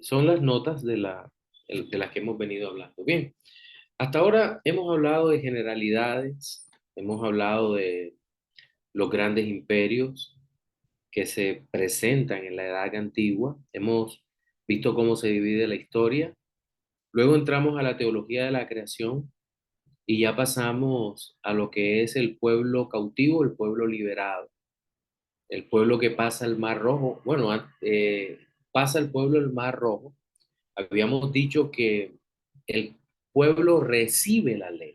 son las notas de las que hemos venido hablando. Bien, hasta ahora hemos hablado de generalidades, hemos hablado de los grandes imperios que se presentan en la Edad Antigua, hemos visto cómo se divide la historia, luego entramos a la teología de la creación y ya pasamos a lo que es el pueblo cautivo, el pueblo liberado, el pueblo que pasa el Mar Rojo. Bueno, pasa el pueblo el Mar Rojo. Habíamos dicho que el pueblo recibe la ley.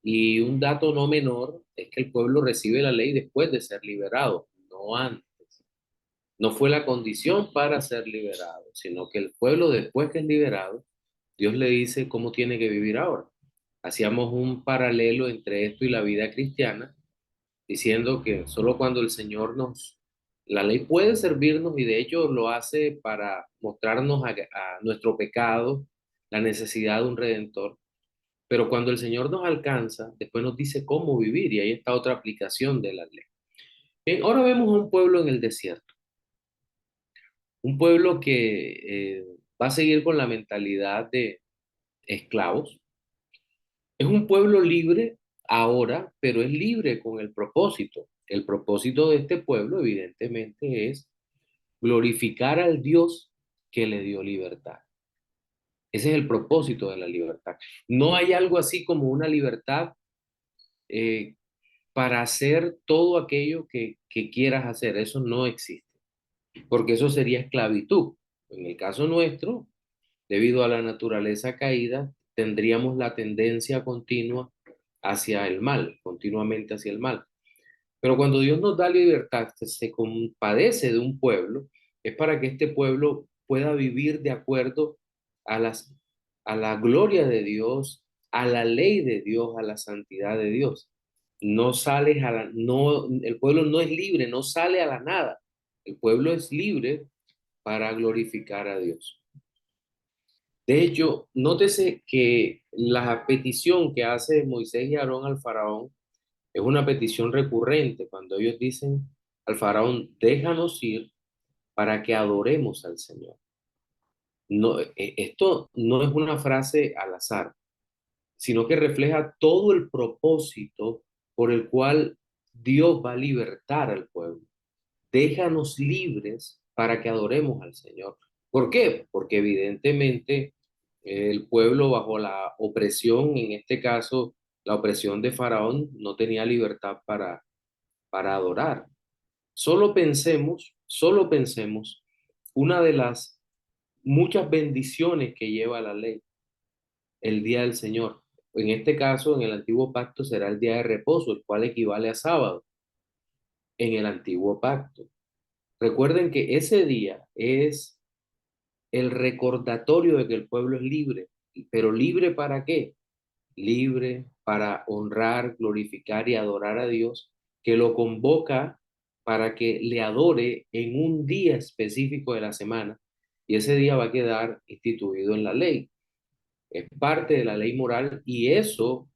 Y un dato no menor es que el pueblo recibe la ley después de ser liberado, no antes. No fue la condición para ser liberado, sino que el pueblo después que es liberado, Dios le dice cómo tiene que vivir ahora. Hacíamos un paralelo entre esto y la vida cristiana, diciendo que solo cuando el Señor la ley puede servirnos y de hecho lo hace para mostrarnos a nuestro pecado, la necesidad de un redentor, pero cuando el Señor nos alcanza, después nos dice cómo vivir y ahí está otra aplicación de la ley. Bien, ahora vemos a un pueblo en el desierto, un pueblo que va a seguir con la mentalidad de esclavos. Es un pueblo libre ahora, pero es libre con el propósito. El propósito de este pueblo, evidentemente, es glorificar al Dios que le dio libertad. Ese es el propósito de la libertad. No hay algo así como una libertad eh, para hacer todo aquello que quieras hacer. Eso no existe, porque eso sería esclavitud. En el caso nuestro, debido a la naturaleza caída, tendríamos la tendencia continua hacia el mal, continuamente hacia el mal. Pero cuando Dios nos da libertad, se compadece de un pueblo, es para que este pueblo pueda vivir de acuerdo a a la gloria de Dios, a la ley de Dios, a la santidad de Dios. No sales a no, el pueblo no es libre, no sale a la nada. El pueblo es libre para glorificar a Dios. De hecho, nótese que la petición que hace Moisés y Aarón al faraón es una petición recurrente cuando ellos dicen al faraón, déjanos ir para que adoremos al Señor. No, esto no es una frase al azar, sino que refleja todo el propósito por el cual Dios va a libertar al pueblo. Déjanos libres para que adoremos al Señor. ¿Por qué? Porque evidentemente el pueblo bajo la opresión, en este caso la opresión de Faraón, no tenía libertad para adorar. Solo pensemos una de las muchas bendiciones que lleva la ley, el día del Señor. En este caso, en el antiguo pacto será el día de reposo, el cual equivale a sábado en el antiguo pacto. Recuerden que ese día es el recordatorio de que el pueblo es libre, pero libre ¿para qué? Libre para honrar, glorificar y adorar a Dios, que lo convoca para que le adore en un día específico de la semana, y ese día va a quedar instituido en la ley. Es parte de la ley moral y eso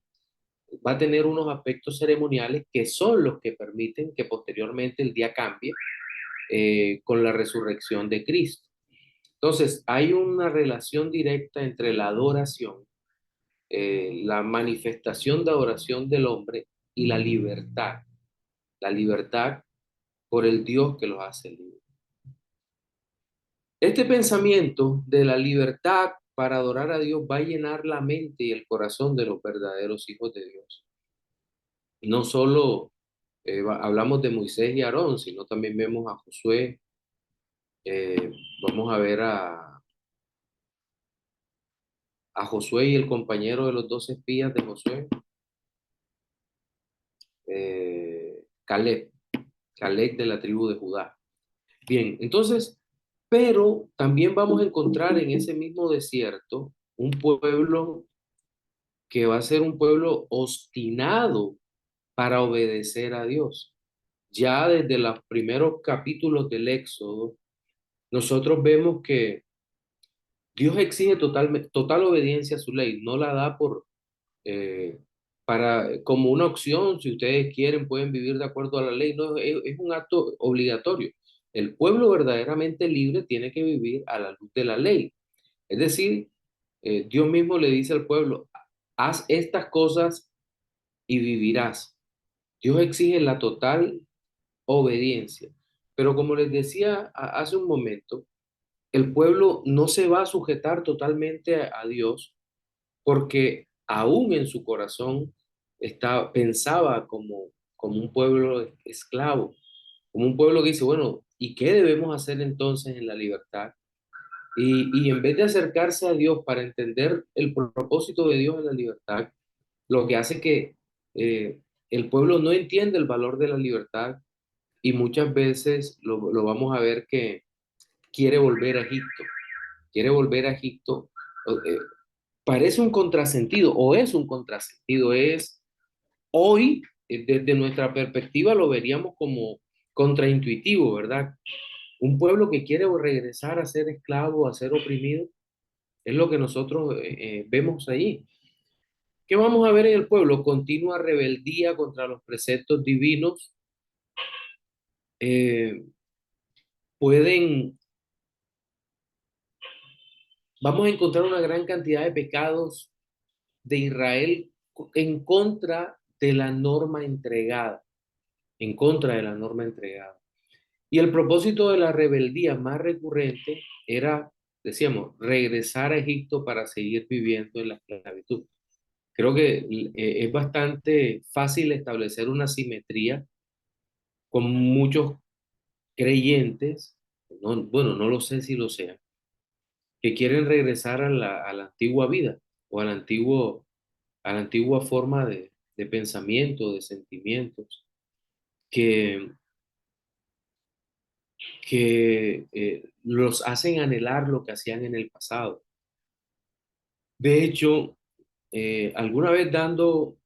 va a tener unos aspectos ceremoniales que son los que permiten que posteriormente el día cambie con la resurrección de Cristo. Entonces, hay una relación directa entre la adoración, la manifestación de adoración del hombre y la libertad por el Dios que los hace libres. Este pensamiento de la libertad para adorar a Dios va a llenar la mente y el corazón de los verdaderos hijos de Dios. No solo hablamos de Moisés y Aarón, sino también vemos a Josué, vamos a ver a Josué y el compañero de los dos espías de Josué, Caleb, Caleb de la tribu de Judá. Bien, entonces, pero también vamos a encontrar en ese mismo desierto un pueblo que va a ser un pueblo obstinado para obedecer a Dios. Ya desde los primeros capítulos del Éxodo, nosotros vemos que Dios exige total obediencia a su ley, no la da eh, como una opción, si ustedes quieren pueden vivir de acuerdo a la ley, no, es un acto obligatorio. El pueblo verdaderamente libre tiene que vivir a la luz de la ley. Es decir, Dios mismo le dice al pueblo, haz estas cosas y vivirás. Dios exige la total obediencia. Pero como les decía hace un momento, el pueblo no se va a sujetar totalmente a Dios porque aún en su corazón pensaba como un pueblo esclavo, como un pueblo que dice, bueno, ¿y qué debemos hacer entonces en la libertad? Y en vez de acercarse a Dios para entender el propósito de Dios en la libertad, lo que hace que eh, el pueblo no entiende el valor de la libertad y muchas veces lo vamos a ver que quiere volver a Egipto, quiere volver a Egipto. eh, Parece un contrasentido o es un contrasentido, es hoy, desde nuestra perspectiva, lo veríamos como contraintuitivo, ¿verdad? Un pueblo que quiere regresar a ser esclavo, a ser oprimido, es lo que nosotros vemos ahí. ¿Qué vamos a ver en el pueblo? Continua rebeldía contra los preceptos divinos. eh, pueden, Vamos a encontrar una gran cantidad de pecados de Israel en contra de la norma entregada, en contra de la norma entregada. Y el propósito de la rebeldía más recurrente era, decíamos, regresar a Egipto para seguir viviendo en la esclavitud. Creo que es bastante fácil establecer una simetría con muchos creyentes, bueno, no lo sé si lo sean, que quieren regresar a la antigua vida o a la antigua forma de pensamiento, de sentimientos, que, que los hacen anhelar lo que hacían en el pasado. De hecho, alguna vez dando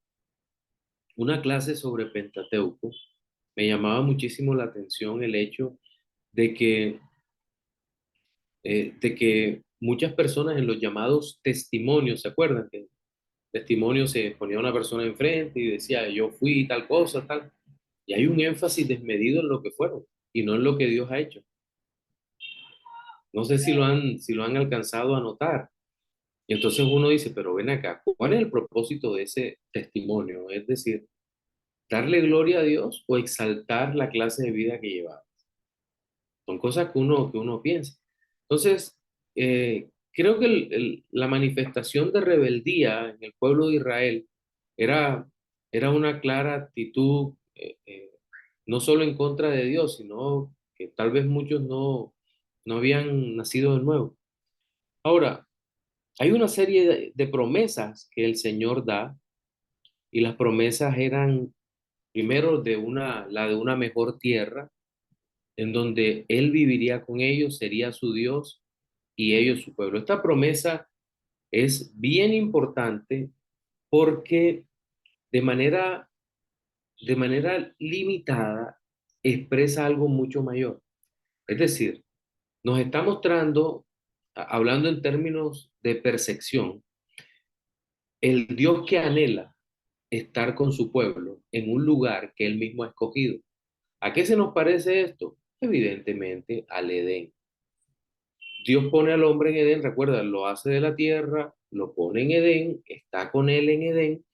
una clase sobre Pentateuco, me llamaba muchísimo la atención el hecho de que muchas personas en los llamados testimonios, ¿se acuerdan? Que testimonio se ponía una persona enfrente y decía, yo fui tal cosa, tal. Y hay un énfasis desmedido en lo que fueron y no en lo que Dios ha hecho. No sé si lo han alcanzado a notar. Y entonces uno dice, pero ven acá, ¿cuál es el propósito de ese testimonio? Es decir, darle gloria a Dios o exaltar la clase de vida que llevaba. Son cosas que uno piensa. Entonces, creo que la manifestación de rebeldía en el pueblo de Israel era, era una clara actitud, no solo en contra de Dios, sino que tal vez muchos no habían nacido de nuevo. Ahora, hay una serie de promesas que el Señor da, y las promesas eran primero la de una mejor tierra, en donde Él viviría con ellos, sería su Dios y ellos su pueblo. Esta promesa es bien importante porque de manera, de manera limitada expresa algo mucho mayor. Es decir, nos está mostrando, hablando en términos de percepción, el Dios que anhela estar con su pueblo en un lugar que Él mismo ha escogido. ¿A qué se nos parece esto? Evidentemente al Edén. Dios pone al hombre en Edén, recuerda, lo hace de la tierra, lo pone en Edén, está con él en Edén.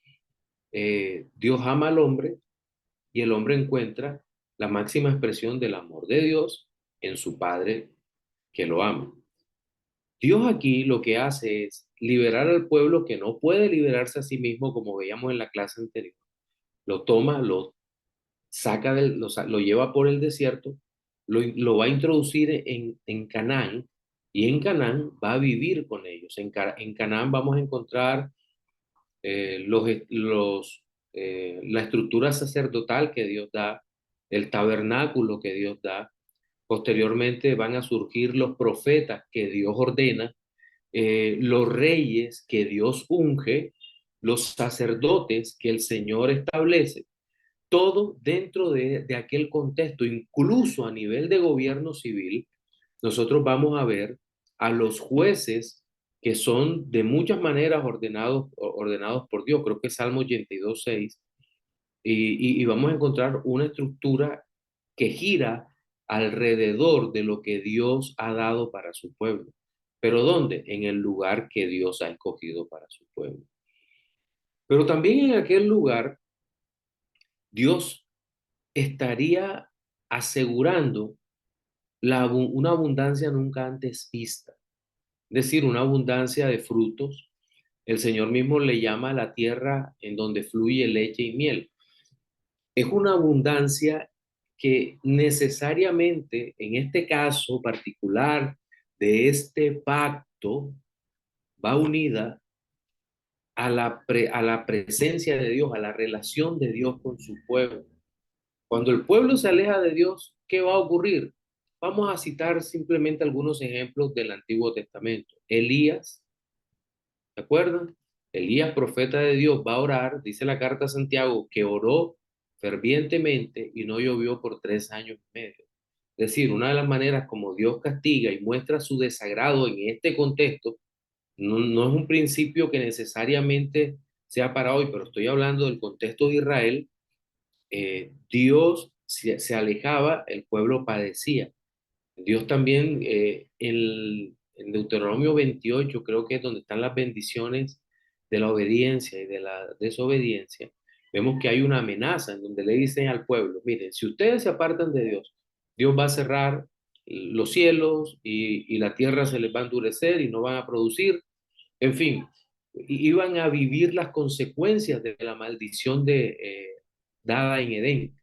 Dios ama al hombre y el hombre encuentra la máxima expresión del amor de Dios en su Padre que lo ama. Dios aquí lo que hace es liberar al pueblo que no puede liberarse a sí mismo, como veíamos en la clase anterior. Lo toma, lo lleva por el desierto, lo va a introducir en Canaán y en Canaán va a vivir con ellos. En Canaán vamos a encontrar la estructura sacerdotal que Dios da, el tabernáculo que Dios da. Posteriormente van a surgir los profetas que Dios ordena, los reyes que Dios unge, los sacerdotes que el Señor establece, todo dentro de aquel contexto, incluso a nivel de gobierno civil. Nosotros vamos a ver a los jueces que son de muchas maneras ordenados por Dios, creo que es Salmo 82:6, y vamos a encontrar una estructura que gira alrededor de lo que Dios ha dado para su pueblo. ¿Pero dónde? En el lugar que Dios ha escogido para su pueblo. Pero también en aquel lugar, Dios estaría asegurando una abundancia nunca antes vista, es decir, una abundancia de frutos. El Señor mismo le llama a la tierra en donde fluye leche y miel. Es una abundancia que necesariamente, en este caso particular de este pacto, va unida a la presencia de Dios, a la relación de Dios con su pueblo. Cuando el pueblo se aleja de Dios, ¿qué va a ocurrir? Vamos a citar simplemente algunos ejemplos del Antiguo Testamento. Elías, ¿se acuerdan? Elías, profeta de Dios, va a orar, dice la carta a Santiago, que oró fervientemente y no llovió por 3 años y medio. Es decir, una de las maneras como Dios castiga y muestra su desagrado en este contexto, no es un principio que necesariamente sea para hoy, pero estoy hablando del contexto de Israel. Dios se alejaba, el pueblo padecía. Dios también, en Deuteronomio 28, creo que es donde están las bendiciones de la obediencia y de la desobediencia, vemos que hay una amenaza en donde le dicen al pueblo, miren, si ustedes se apartan de Dios, Dios va a cerrar los cielos y la tierra se les va a endurecer y no van a producir, en fin, iban a vivir las consecuencias de la maldición dada en Edén.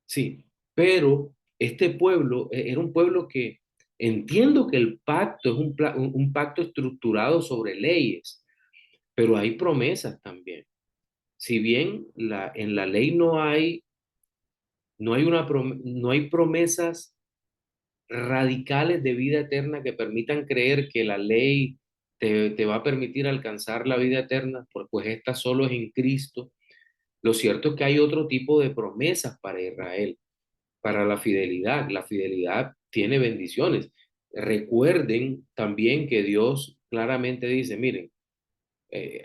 Sí, pero este pueblo era un pueblo que entiendo que el pacto es un pacto estructurado sobre leyes, pero hay promesas también. Si bien en la ley no hay promesas radicales de vida eterna que permitan creer que la ley te va a permitir alcanzar la vida eterna, pues esta solo es en Cristo. Lo cierto es que hay otro tipo de promesas para Israel, para la fidelidad. La fidelidad tiene bendiciones. Recuerden también que Dios claramente dice, miren,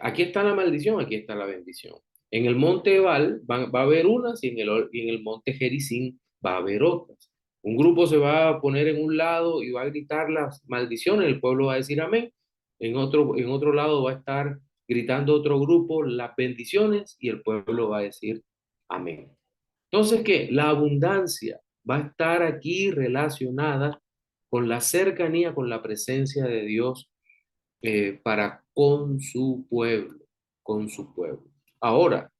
aquí está la maldición, aquí está la bendición. En el monte Ebal va a haber unas y en el monte Gerizim va a haber otras. Un grupo se va a poner en un lado y va a gritar las maldiciones, el pueblo va a decir amén. En otro lado va a estar gritando otro grupo las bendiciones y el pueblo va a decir amén. Entonces, ¿qué? La abundancia va a estar aquí relacionada con la cercanía, con la presencia de Dios para con su pueblo, con su pueblo. Ahora,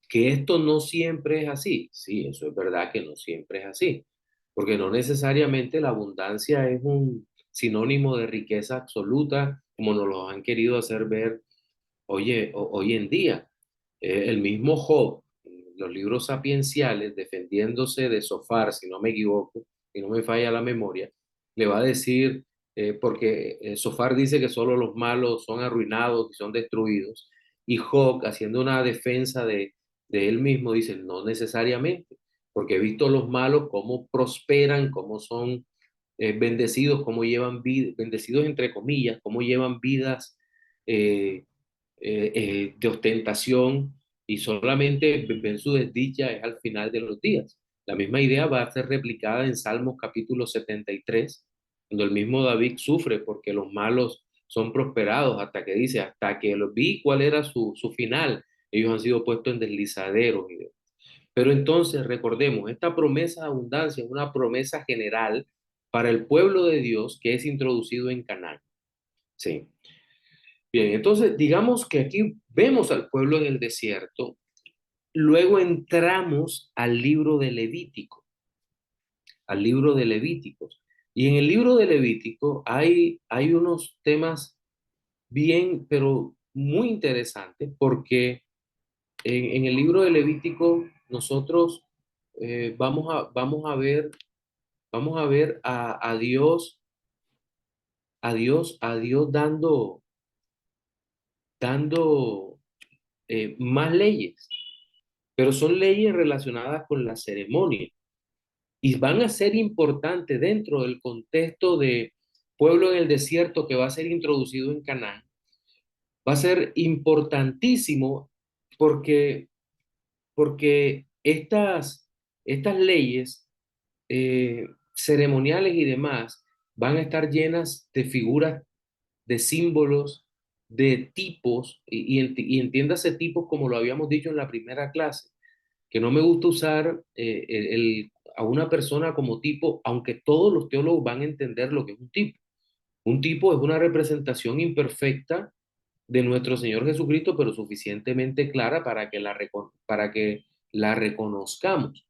que esto no siempre es así, sí, eso es verdad que no siempre es así, porque no necesariamente la abundancia es un sinónimo de riqueza absoluta, como nos lo han querido hacer ver hoy en día. El mismo Job, en los libros sapienciales, defendiéndose de Sofar, si no me equivoco, si no me falla la memoria, le va a decir, porque Sofar dice que solo los malos son arruinados y son destruidos, y Job, haciendo una defensa de él mismo, dice, no necesariamente, porque he visto los malos cómo prosperan, cómo son bendecidos, cómo llevan vida, bendecidos entre comillas, cómo llevan vidas eh, de ostentación y solamente ven su desdicha es al final de los días. La misma idea va a ser replicada en Salmos capítulo 73, cuando el mismo David sufre porque los malos son prosperados, hasta que dice, hasta que lo vi cuál era su final, ellos han sido puestos en deslizaderos. Pero entonces recordemos, esta promesa de abundancia es una promesa general para el pueblo de Dios que es introducido en Canaán. Sí. Bien, entonces digamos que aquí vemos al pueblo en el desierto, luego entramos al libro de Levítico, al libro de Levíticos. Y en el libro de Levítico hay unos temas bien, pero muy interesantes, porque en el libro de Levítico nosotros vamos a ver a Dios dando más leyes, pero son leyes relacionadas con la ceremonia y van a ser importantes dentro del contexto de pueblo en el desierto que va a ser introducido en Canaán. Va a ser importantísimo porque, porque estas leyes ceremoniales y demás van a estar llenas de figuras, de símbolos, de tipos, y entiéndase tipos como lo habíamos dicho en la primera clase, que no me gusta usar a una persona como tipo, aunque todos los teólogos van a entender lo que es un tipo. Un tipo es una representación imperfecta de nuestro Señor Jesucristo, pero suficientemente clara para que para que la reconozcamos.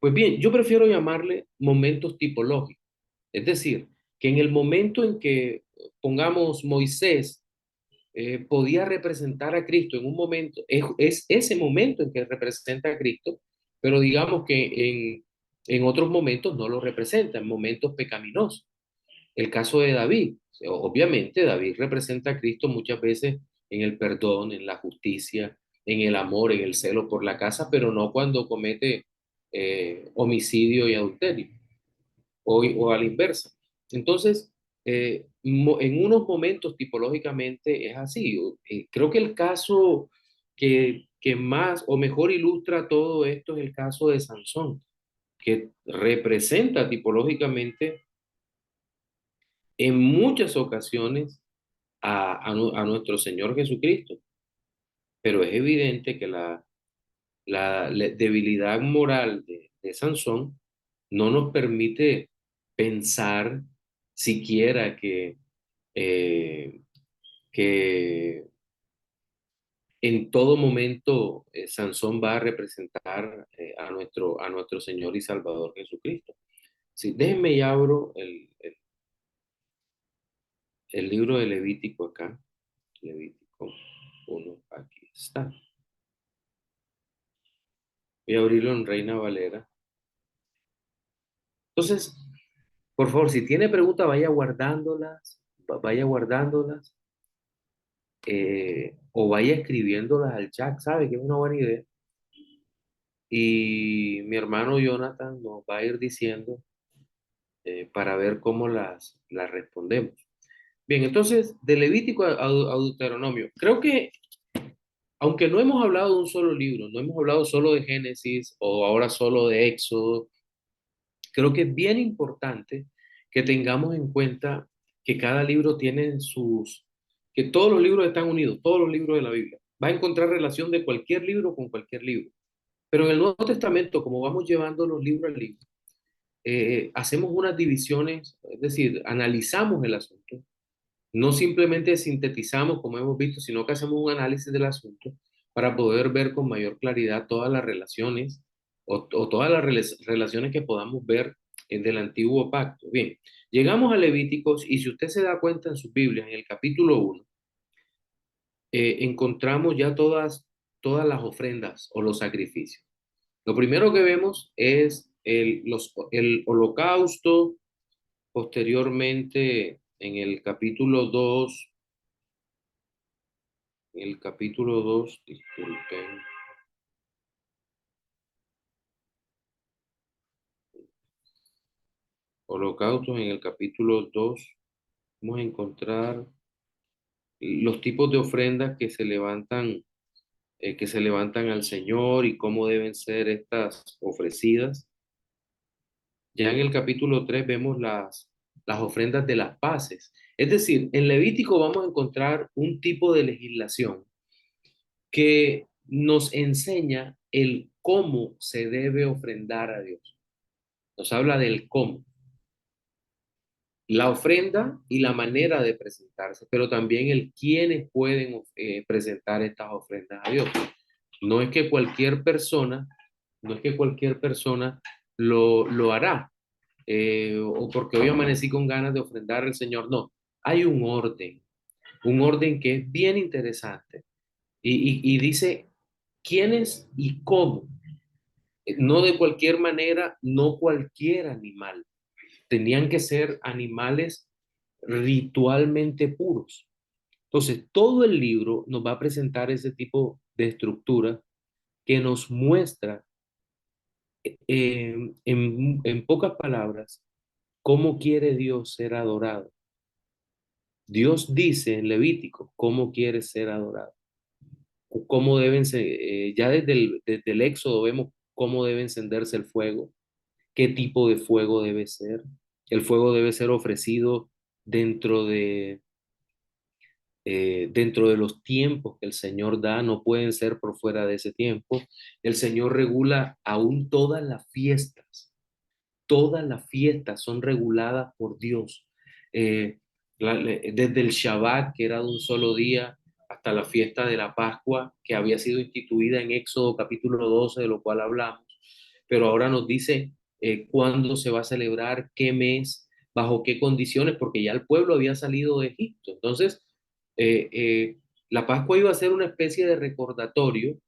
Pues bien, yo prefiero llamarle momentos tipológicos. Es decir, que en el momento en que, pongamos, Moisés podía representar a Cristo en un momento, es ese momento en que representa a Cristo, pero digamos que en otros momentos no lo representa, en momentos pecaminosos. El caso de David, obviamente David representa a Cristo muchas veces en el perdón, en la justicia, en el amor, en el celo por la casa, pero no cuando comete homicidio y adulterio, o a la inversa. Entonces, en unos momentos tipológicamente es así. Creo que el caso que más o mejor ilustra todo esto es el caso de Sansón, que representa tipológicamente en muchas ocasiones a nuestro Señor Jesucristo, pero es evidente que la debilidad moral de Sansón no nos permite pensar siquiera eh, que en todo momento Sansón va a representar a nuestro Señor y Salvador Jesucristo. Sí, déjenme y abro el libro de Levítico acá. Levítico 1, aquí está. Voy a abrirlo en Reina Valera. Entonces, por favor, si tiene preguntas, vaya guardándolas, o vaya escribiéndolas al chat, ¿sabe? Que es una buena idea. Y mi hermano Jonathan nos va a ir diciendo para ver cómo las respondemos. Bien, entonces, de Levítico a Deuteronomio, creo que, aunque no hemos hablado de un solo libro, no hemos hablado solo de Génesis o ahora solo de Éxodo, creo que es bien importante que tengamos en cuenta que cada libro tiene que todos los libros están unidos, todos los libros de la Biblia. Va a encontrar relación de cualquier libro con cualquier libro. Pero en el Nuevo Testamento, como vamos llevando los libros al libro, hacemos unas divisiones, es decir, analizamos el asunto. No simplemente sintetizamos, como hemos visto, sino que hacemos un análisis del asunto para poder ver con mayor claridad todas las relaciones o todas las relaciones que podamos ver del antiguo pacto. Bien, llegamos a Levíticos y si usted se da cuenta en sus Biblias, en el capítulo 1, encontramos ya todas las ofrendas o los sacrificios. Lo primero que vemos es el holocausto, posteriormente en el capítulo 2. En el capítulo 2, disculpen, holocaustos, en el capítulo 2 vamos a encontrar los tipos de ofrendas que se levantan al Señor y cómo deben ser estas ofrecidas. Ya en el capítulo 3 vemos las ofrendas de las paces. Es decir, en Levítico vamos a encontrar un tipo de legislación que nos enseña el cómo se debe ofrendar a Dios. Nos habla del cómo. La ofrenda y la manera de presentarse, pero también el quiénes pueden presentar estas ofrendas a Dios. No es que cualquier persona, no es que cualquier persona lo hará, o porque hoy amanecí con ganas de ofrendar al Señor, no. Hay un orden que es bien interesante y dice quiénes y cómo. No de cualquier manera, no cualquier animal. Tenían que ser animales ritualmente puros. Entonces, todo el libro nos va a presentar ese tipo de estructura que nos muestra, en pocas palabras, cómo quiere Dios ser adorado. Dios dice en Levítico cómo quiere ser adorado, cómo deben ser, ya desde el Éxodo vemos cómo debe encenderse el fuego, qué tipo de fuego debe ser. El fuego debe ser ofrecido dentro dentro de los tiempos que el Señor da, no pueden ser por fuera de ese tiempo. El Señor regula aún todas las fiestas son reguladas por Dios. Eh, Desde el Shabbat, que era de un solo día, hasta la fiesta de la Pascua, que había sido instituida en Éxodo capítulo 12, de lo cual hablamos, pero ahora nos dice cuándo se va a celebrar, qué mes, bajo qué condiciones, porque ya el pueblo había salido de Egipto. Entonces, eh, eh, la Pascua iba a ser una especie de recordatorio,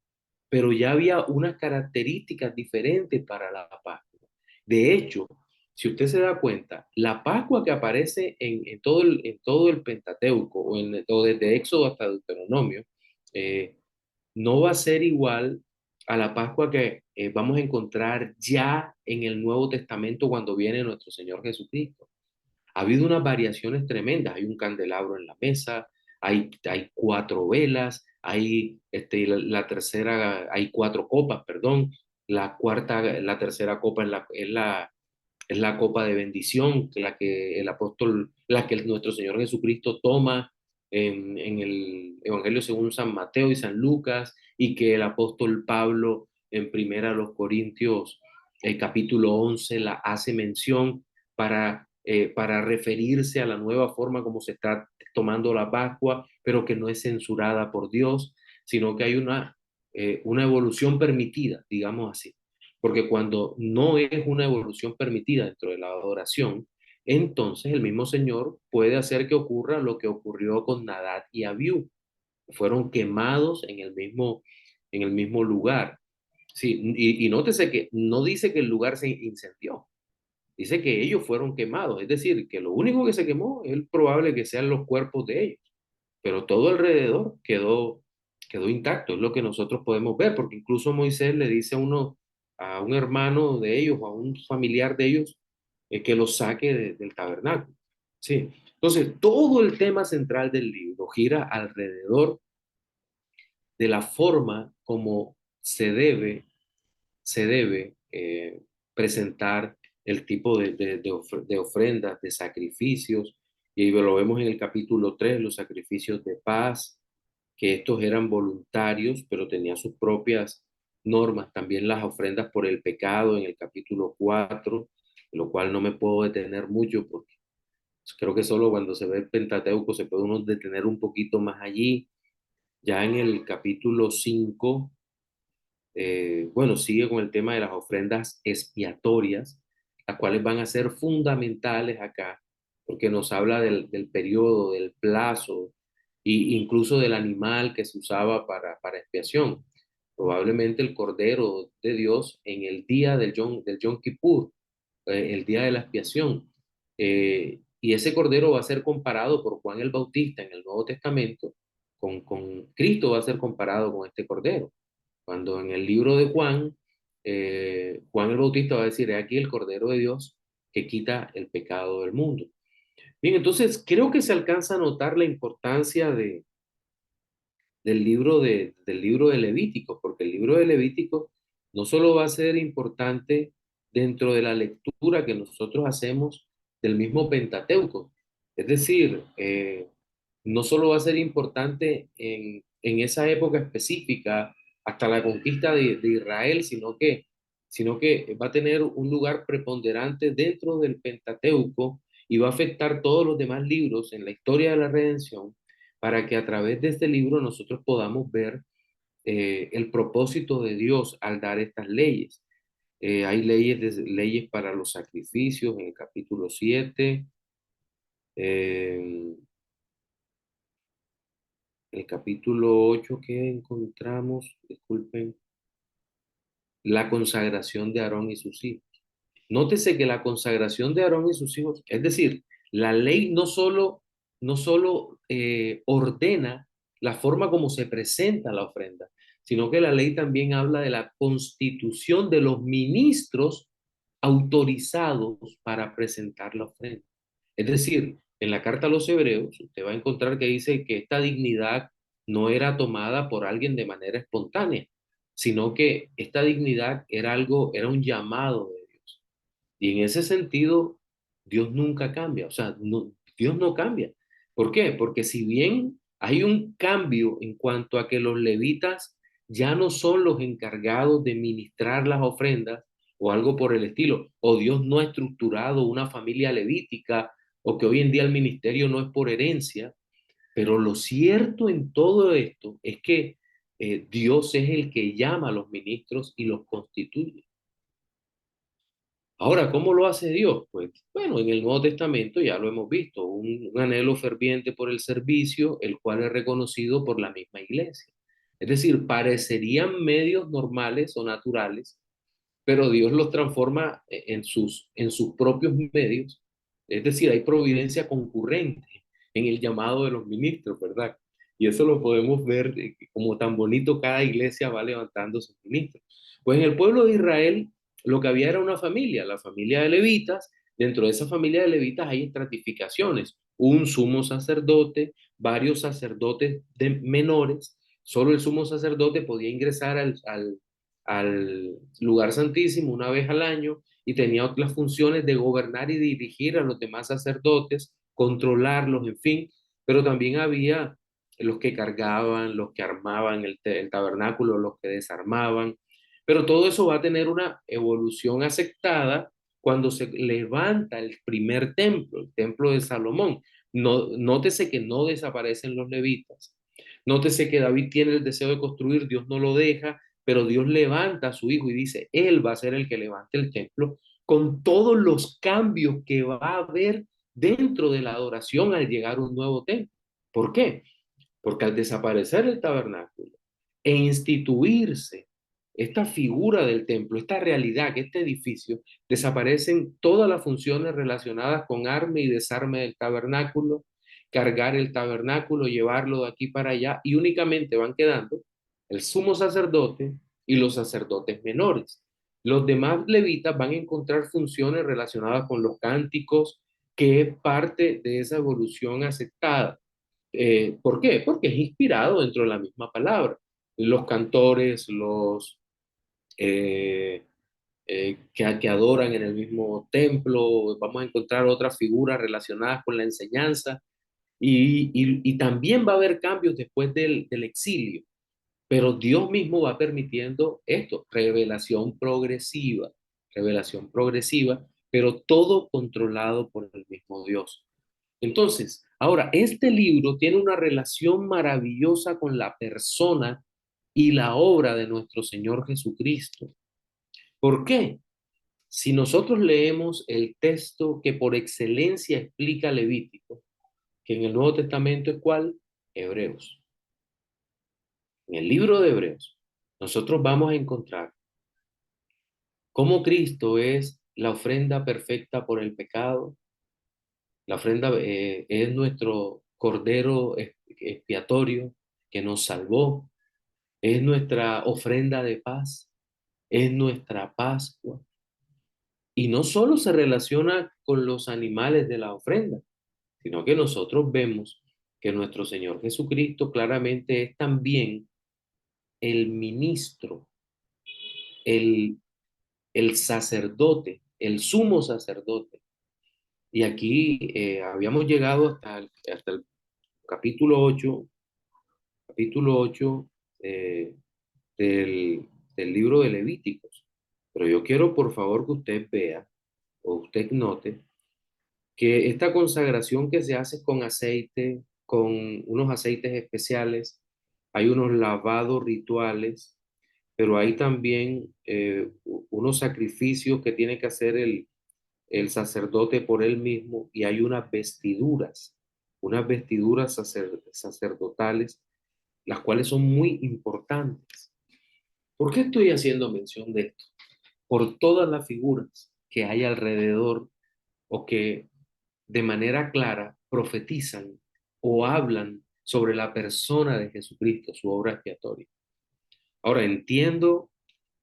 pero ya había unas características diferentes para la Pascua. De hecho, si usted se da cuenta, la Pascua que aparece en todo el Pentateuco, o desde Éxodo hasta Deuteronomio, eh, no va a ser igual a la Pascua que vamos a encontrar ya en el Nuevo Testamento cuando viene nuestro Señor Jesucristo. Ha habido unas variaciones tremendas. Hay un candelabro en la mesa, hay cuatro velas, hay la tercera, hay cuatro copas, perdón. La cuarta, la tercera copa es la copa de bendición, la que el apóstol, la que nuestro Señor Jesucristo toma en el Evangelio según San Mateo y San Lucas, y que el apóstol Pablo en primera a los Corintios, el capítulo 11, la hace mención para referirse a la nueva forma como se está tomando la Pascua, pero que no es censurada por Dios, sino que hay una evolución permitida, digamos así. Porque cuando no es una evolución permitida dentro de la adoración, entonces el mismo Señor puede hacer que ocurra lo que ocurrió con Nadab y Abiú. Fueron quemados en el mismo lugar. Sí, y nótese que no dice que el lugar se incendió, dice que ellos fueron quemados. Es decir, que lo único que se quemó es probable que sean los cuerpos de ellos, pero todo alrededor quedó intacto, es lo que nosotros podemos ver, porque incluso Moisés le dice a un hermano de ellos, o a un familiar de ellos, que los saque del tabernáculo. Sí. Entonces, todo el tema central del libro gira alrededor de la forma como se debe presentar el tipo de ofrendas, de sacrificios, y lo vemos en el capítulo 3 los sacrificios de paz, que estos eran voluntarios, pero tenían sus propias normas. También las ofrendas por el pecado en el capítulo 4, de lo cual no me puedo detener mucho porque creo que solo cuando se ve el Pentateuco se puede uno detener un poquito más allí. Ya en el capítulo 5 bueno, sigue con el tema de las ofrendas expiatorias, las cuales van a ser fundamentales acá, porque nos habla del periodo, del plazo, e incluso del animal que se usaba para expiación. Probablemente el Cordero de Dios en el día del Yom Kippur, el día de la expiación. Y ese Cordero va a ser comparado por Juan el Bautista en el Nuevo Testamento, con Cristo va a ser comparado con este Cordero. Cuando en el libro de Juan, Juan el Bautista va a decir, he aquí el Cordero de Dios que quita el pecado del mundo. Bien, entonces creo que se alcanza a notar la importancia del libro de Levítico, porque el libro de Levítico no solo va a ser importante dentro de la lectura que nosotros hacemos del mismo Pentateuco, es decir, no solo va a ser importante en esa época específica hasta la conquista de Israel, sino que va a tener un lugar preponderante dentro del Pentateuco y va a afectar todos los demás libros en la historia de la redención, para que a través de este libro nosotros podamos ver el propósito de Dios al dar estas leyes. Hay leyes para los sacrificios en el capítulo 7, en el capítulo 8 que encontramos, disculpen, la consagración de Aarón y sus hijos. Nótese que la consagración de Aarón y sus hijos, es decir, la ley no solo ordena la forma como se presenta la ofrenda, sino que la ley también habla de la constitución de los ministros autorizados para presentar la ofrenda. Es decir, en la carta a los Hebreos, usted va a encontrar que dice que esta dignidad no era tomada por alguien de manera espontánea, sino que esta dignidad era un llamado de Dios. Y en ese sentido, Dios nunca cambia, o sea, Dios no cambia. ¿Por qué? Porque si bien hay un cambio en cuanto a que los levitas ya no son los encargados de ministrar las ofrendas o algo por el estilo, o Dios no ha estructurado una familia levítica, o que hoy en día el ministerio no es por herencia, pero lo cierto en todo esto es que Dios es el que llama a los ministros y los constituye. Ahora, ¿cómo lo hace Dios? Pues bueno, en el Nuevo Testamento ya lo hemos visto, un anhelo ferviente por el servicio, el cual es reconocido por la misma iglesia. Es decir, parecerían medios normales o naturales, pero Dios los transforma en sus propios medios. Es decir, hay providencia concurrente en el llamado de los ministros, ¿verdad? Y eso lo podemos ver como tan bonito cada iglesia va levantando sus ministros. Pues en el pueblo de Israel lo que había era una familia, la familia de levitas. Dentro de esa familia de levitas hay estratificaciones, un sumo sacerdote, varios sacerdotes menores. Solo el sumo sacerdote podía ingresar al lugar santísimo una vez al año y tenía otras funciones de gobernar y dirigir a los demás sacerdotes, controlarlos, en fin, pero también había los que cargaban, los que armaban el tabernáculo, los que desarmaban, pero todo eso va a tener una evolución aceptada cuando se levanta el primer templo, el templo de Salomón. No, nótese que no desaparecen los levitas. Nótese que David tiene el deseo de construir, Dios no lo deja, pero Dios levanta a su hijo y dice, él va a ser el que levante el templo con todos los cambios que va a haber dentro de la adoración al llegar a un nuevo templo. ¿Por qué? Porque al desaparecer el tabernáculo e instituirse esta figura del templo, esta realidad, que este edificio, desaparecen todas las funciones relacionadas con arme y desarme del tabernáculo, cargar el tabernáculo, llevarlo de aquí para allá, y únicamente van quedando el sumo sacerdote y los sacerdotes menores. Los demás levitas van a encontrar funciones relacionadas con los cánticos, que es parte de esa evolución aceptada. ¿Por qué? Porque es inspirado dentro de la misma palabra. Los cantores, los que adoran en el mismo templo, vamos a encontrar otras figuras relacionadas con la enseñanza y también va a haber cambios después del exilio, pero Dios mismo va permitiendo esto, revelación progresiva, pero todo controlado por el mismo Dios. Entonces, ahora, este libro tiene una relación maravillosa con la persona y la obra de nuestro Señor Jesucristo. ¿Por qué? Si nosotros leemos el texto que por excelencia explica Levítico, que en el Nuevo Testamento es ¿cuál? Hebreos. En el libro de Hebreos, nosotros vamos a encontrar cómo Cristo es la ofrenda perfecta por el pecado. La ofrenda es nuestro cordero expiatorio que nos salvó, es nuestra ofrenda de paz, es nuestra Pascua. Y no solo se relaciona con los animales de la ofrenda, sino que nosotros vemos que nuestro Señor Jesucristo claramente es también el ministro, el, el sacerdote, el sumo sacerdote. Y aquí habíamos llegado hasta el capítulo 8, capítulo 8 eh, del libro de Levíticos. Pero yo quiero, por favor, que usted vea o usted note que esta consagración que se hace con aceite, con unos aceites especiales, hay unos lavados rituales, pero hay también unos sacrificios que tiene que hacer el sacerdote por él mismo y hay unas vestiduras sacerdotales, las cuales son muy importantes. ¿Por qué estoy haciendo mención de esto? Por todas las figuras que hay alrededor o que de manera clara profetizan o hablan sobre la persona de Jesucristo, su obra expiatoria. Ahora entiendo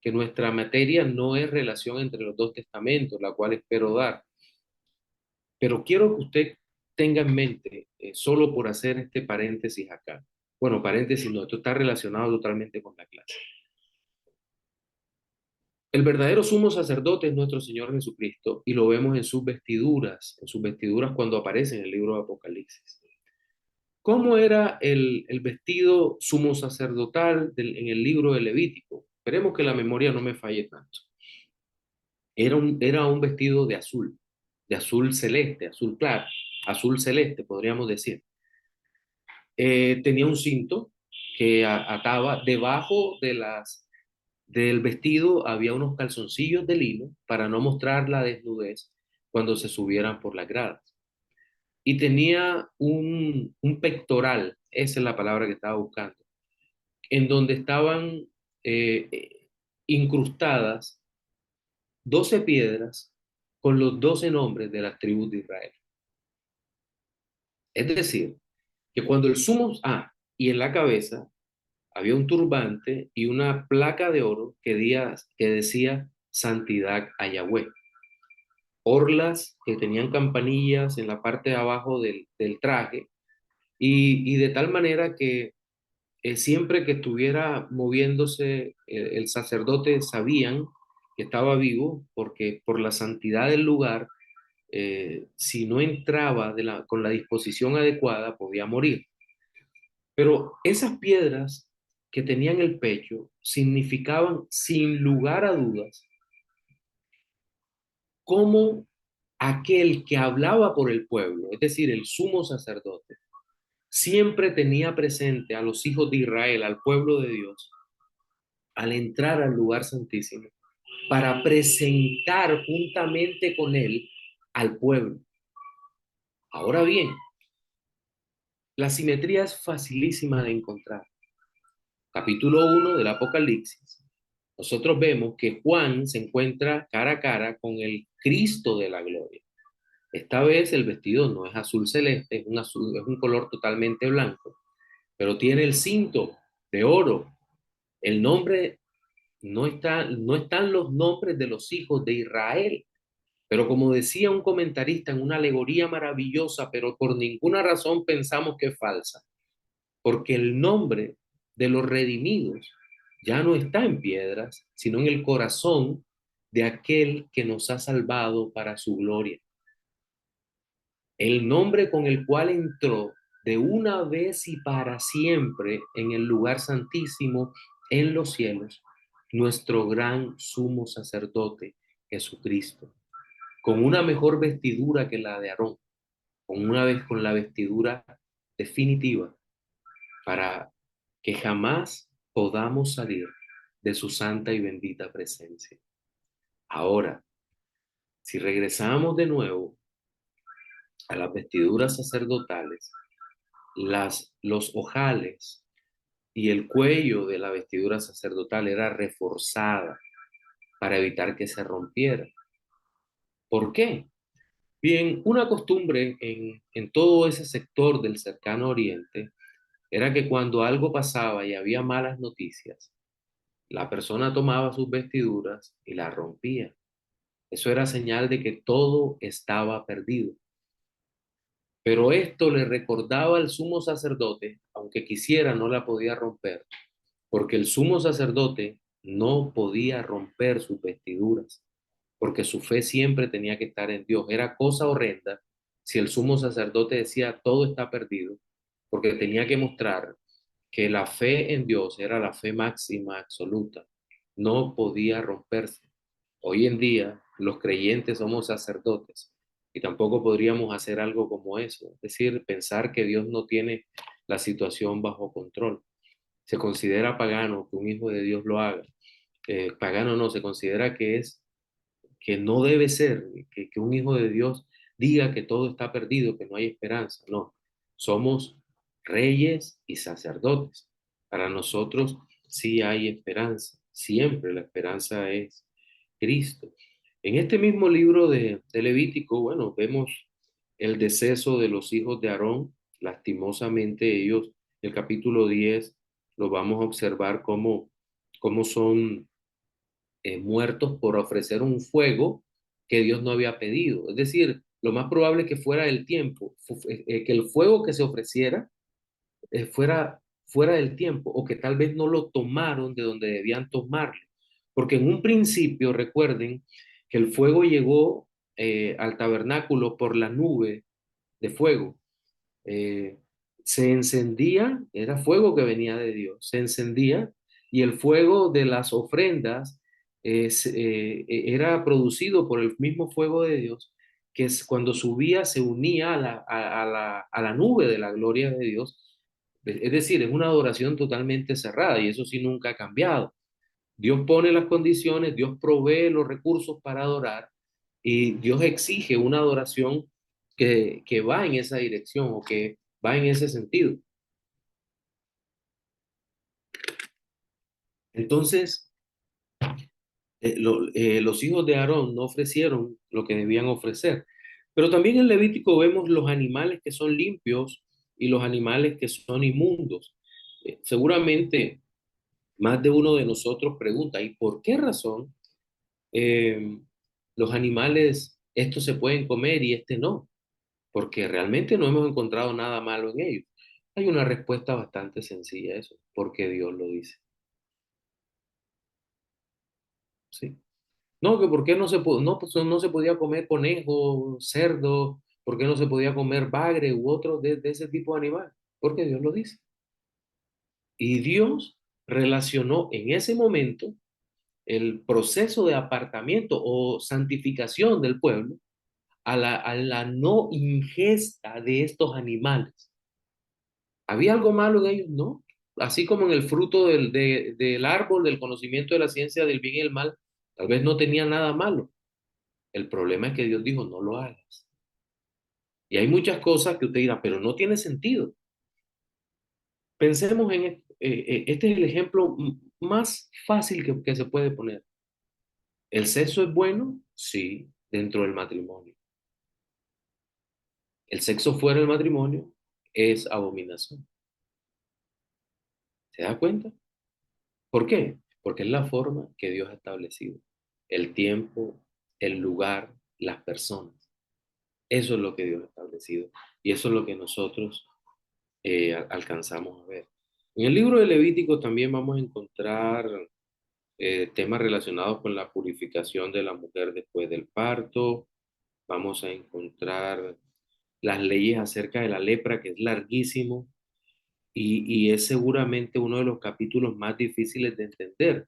que nuestra materia no es relación entre los dos testamentos, la cual espero dar, pero quiero que usted tenga en mente, solo por hacer este paréntesis acá, bueno, paréntesis no, esto está relacionado totalmente con la clase. El verdadero sumo sacerdote es nuestro Señor Jesucristo y lo vemos en sus vestiduras cuando aparece en el libro de Apocalipsis. ¿Cómo era el vestido sumo sacerdotal en el libro de Levítico? Esperemos que la memoria no me falle tanto. Era un vestido de azul celeste, azul claro, azul celeste, podríamos decir. Tenía un cinto que ataba debajo del vestido, había unos calzoncillos de lino para no mostrar la desnudez cuando se subieran por las gradas. Y tenía un pectoral, esa es la palabra que estaba buscando, en donde estaban incrustadas 12 piedras con los 12 nombres de las tribus de Israel. Es decir, que cuando el sumo, y en la cabeza había un turbante y una placa de oro que decía Santidad a Yahweh. Orlas que tenían campanillas en la parte de abajo del traje y de tal manera que siempre que estuviera moviéndose el sacerdote sabían que estaba vivo porque por la santidad del lugar, si no entraba con la disposición adecuada podía morir. Pero esas piedras que tenían el pecho significaban sin lugar a dudas cómo aquel que hablaba por el pueblo, es decir, el sumo sacerdote, siempre tenía presente a los hijos de Israel, al pueblo de Dios, al entrar al lugar santísimo, para presentar juntamente con él al pueblo. Ahora bien, la simetría es facilísima de encontrar. Capítulo 1 del Apocalipsis. Nosotros vemos que Juan se encuentra cara a cara con el Cristo de la gloria. Esta vez el vestido no es azul celeste, es un color totalmente blanco, pero tiene el cinto de oro. El nombre no están los nombres de los hijos de Israel, pero como decía un comentarista en una alegoría maravillosa, pero por ninguna razón pensamos que es falsa, porque el nombre de los redimidos ya no está en piedras, sino en el corazón de aquel que nos ha salvado para su gloria. El nombre con el cual entró de una vez y para siempre en el lugar santísimo en los cielos, nuestro gran sumo sacerdote Jesucristo, con una mejor vestidura que la de Aarón, con la vestidura definitiva para que jamás podamos salir de su santa y bendita presencia. Ahora, si regresamos de nuevo a las vestiduras sacerdotales, los ojales y el cuello de la vestidura sacerdotal era reforzada para evitar que se rompiera. ¿Por qué? Bien, una costumbre en todo ese sector del cercano oriente era que cuando algo pasaba y había malas noticias, la persona tomaba sus vestiduras y las rompía. Eso era señal de que todo estaba perdido. Pero esto le recordaba al sumo sacerdote, aunque quisiera, no la podía romper, porque el sumo sacerdote no podía romper sus vestiduras, porque su fe siempre tenía que estar en Dios. Era cosa horrenda si el sumo sacerdote decía todo está perdido, porque tenía que mostrar que la fe en Dios era la fe máxima, absoluta. No podía romperse. Hoy en día los creyentes somos sacerdotes y tampoco podríamos hacer algo como eso, es decir, pensar que Dios no tiene la situación bajo control. Se considera pagano que un hijo de Dios lo haga. Pagano no, se considera que no debe ser, que un hijo de Dios diga que todo está perdido, que no hay esperanza. No, somos reyes y sacerdotes. Para nosotros sí hay esperanza, siempre la esperanza es Cristo. En este mismo libro de Levítico, bueno, vemos el deceso de los hijos de Aarón. Lastimosamente ellos, el capítulo 10 lo vamos a observar cómo son muertos por ofrecer un fuego que Dios no había pedido. Es decir, lo más probable es que fuera el tiempo, que el fuego que se ofreciera fuera del tiempo o que tal vez no lo tomaron de donde debían tomarlo. Porque en un principio, recuerden que el fuego llegó al tabernáculo por la nube de fuego. eh, Se encendía, era fuego que venía de Dios, se encendía y el fuego de las ofrendas era producido por el mismo fuego de Dios, que es cuando subía se unía a la nube de la gloria de Dios. Es decir, es una adoración totalmente cerrada y eso sí nunca ha cambiado. Dios pone las condiciones, Dios provee los recursos para adorar y Dios exige una adoración que va en esa dirección o que va en ese sentido. Entonces, los hijos de Aarón no ofrecieron lo que debían ofrecer. Pero también en Levítico vemos los animales que son limpios y los animales que son inmundos. Seguramente más de uno de nosotros pregunta, ¿y por qué razón eh, los animales, estos se pueden comer y este no? Porque realmente no hemos encontrado nada malo en ellos. Hay una respuesta bastante sencilla a eso, porque Dios lo dice. ¿Sí? No, que por qué no se, no, pues no se podía comer conejo, cerdo, por qué no se podía comer bagre u otro de ese tipo de animal, porque Dios lo dice. Y Dios relacionó en ese momento el proceso de apartamiento o santificación del pueblo a la no ingesta de estos animales. ¿Había algo malo en ellos? No. Así como en el fruto del árbol del conocimiento de la ciencia del bien y el mal, tal vez no tenía nada malo. El problema es que Dios dijo, no lo hagas. Y hay muchas cosas que usted dirá, pero no tiene sentido. Pensemos en esto. Este es el ejemplo más fácil que se puede poner. ¿El sexo es bueno? Sí, dentro del matrimonio. El sexo fuera del matrimonio es abominación. ¿Se da cuenta? ¿Por qué? Porque es la forma que Dios ha establecido. El tiempo, el lugar, las personas. Eso es lo que Dios ha establecido. Y eso es lo que nosotros alcanzamos a ver. En el libro de Levítico también vamos a encontrar temas relacionados con la purificación de la mujer después del parto. Vamos a encontrar las leyes acerca de la lepra, que es larguísimo y es seguramente uno de los capítulos más difíciles de entender,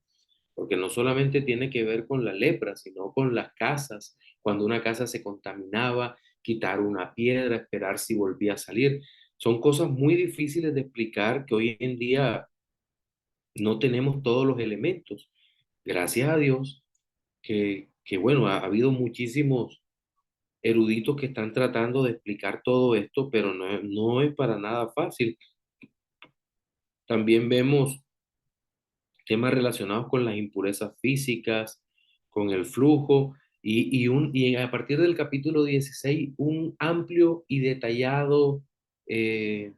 porque no solamente tiene que ver con la lepra, sino con las casas, cuando una casa se contaminaba, quitar una piedra, esperar si volvía a salir. Son cosas muy difíciles de explicar que hoy en día no tenemos todos los elementos. Gracias a Dios que bueno, ha habido muchísimos eruditos que están tratando de explicar todo esto, pero no es para nada fácil. También vemos temas relacionados con las impurezas físicas, con el flujo, y a partir del capítulo 16 un amplio y detallado, eh,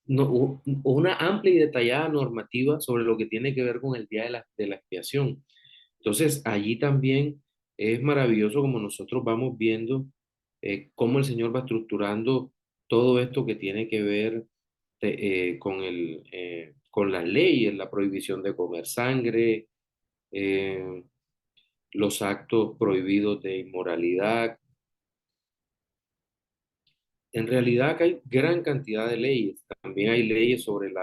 una amplia y detallada normativa sobre lo que tiene que ver con el día de la expiación. Entonces, allí también es maravilloso como nosotros vamos viendo cómo el Señor va estructurando todo esto que tiene que ver con las leyes, la prohibición de comer sangre, eh, los actos prohibidos de inmoralidad. En realidad acá hay gran cantidad de leyes. También hay leyes sobre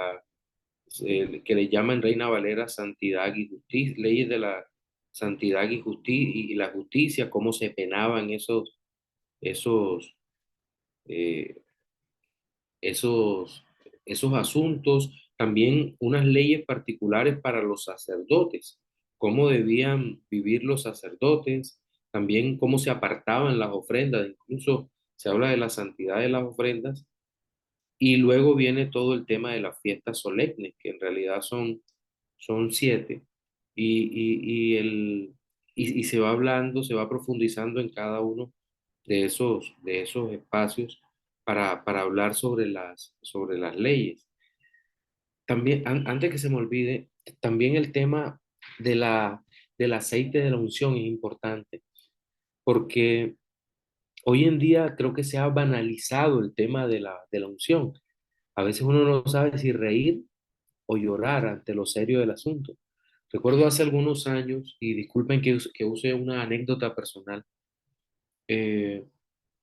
que le llaman Reina Valera santidad y justicia, leyes de la santidad y justicia y la justicia, cómo se penaban esos, eh, esos, esos asuntos, también unas leyes particulares para los sacerdotes, cómo debían vivir los sacerdotes, también cómo se apartaban las ofrendas, incluso se habla de la santidad de las ofrendas, y luego viene todo el tema de las fiestas solemnes, que en realidad son 7, y se va hablando, se va profundizando en cada uno de esos espacios para hablar sobre las leyes. También, antes que se me olvide, también el tema de del aceite de la unción es importante, porque hoy en día creo que se ha banalizado el tema de de la unción. A veces uno no sabe si reír o llorar ante lo serio del asunto. Recuerdo hace algunos años, y disculpen que use una anécdota personal, eh,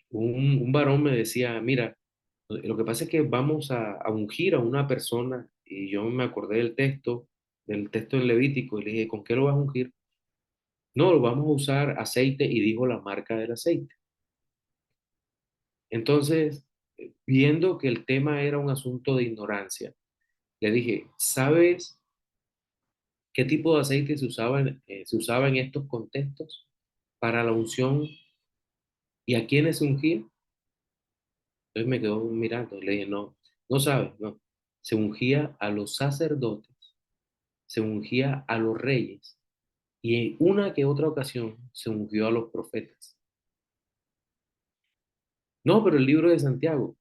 un varón me decía, mira, lo que pasa es que vamos a ungir a una persona, y yo me acordé del texto del Levítico, y le dije, ¿con qué lo vas a ungir? No, lo vamos a usar aceite, y dijo la marca del aceite. Entonces, viendo que el tema era un asunto de ignorancia, le dije, ¿sabes qué tipo de aceite se usaba en estos contextos para la unción y a quiénes se ungía? Entonces me quedó mirando, le dije, no, no sabes, no. Se ungía a los sacerdotes, se ungía a los reyes y en una que otra ocasión se ungió a los profetas. No, pero el libro de Santiago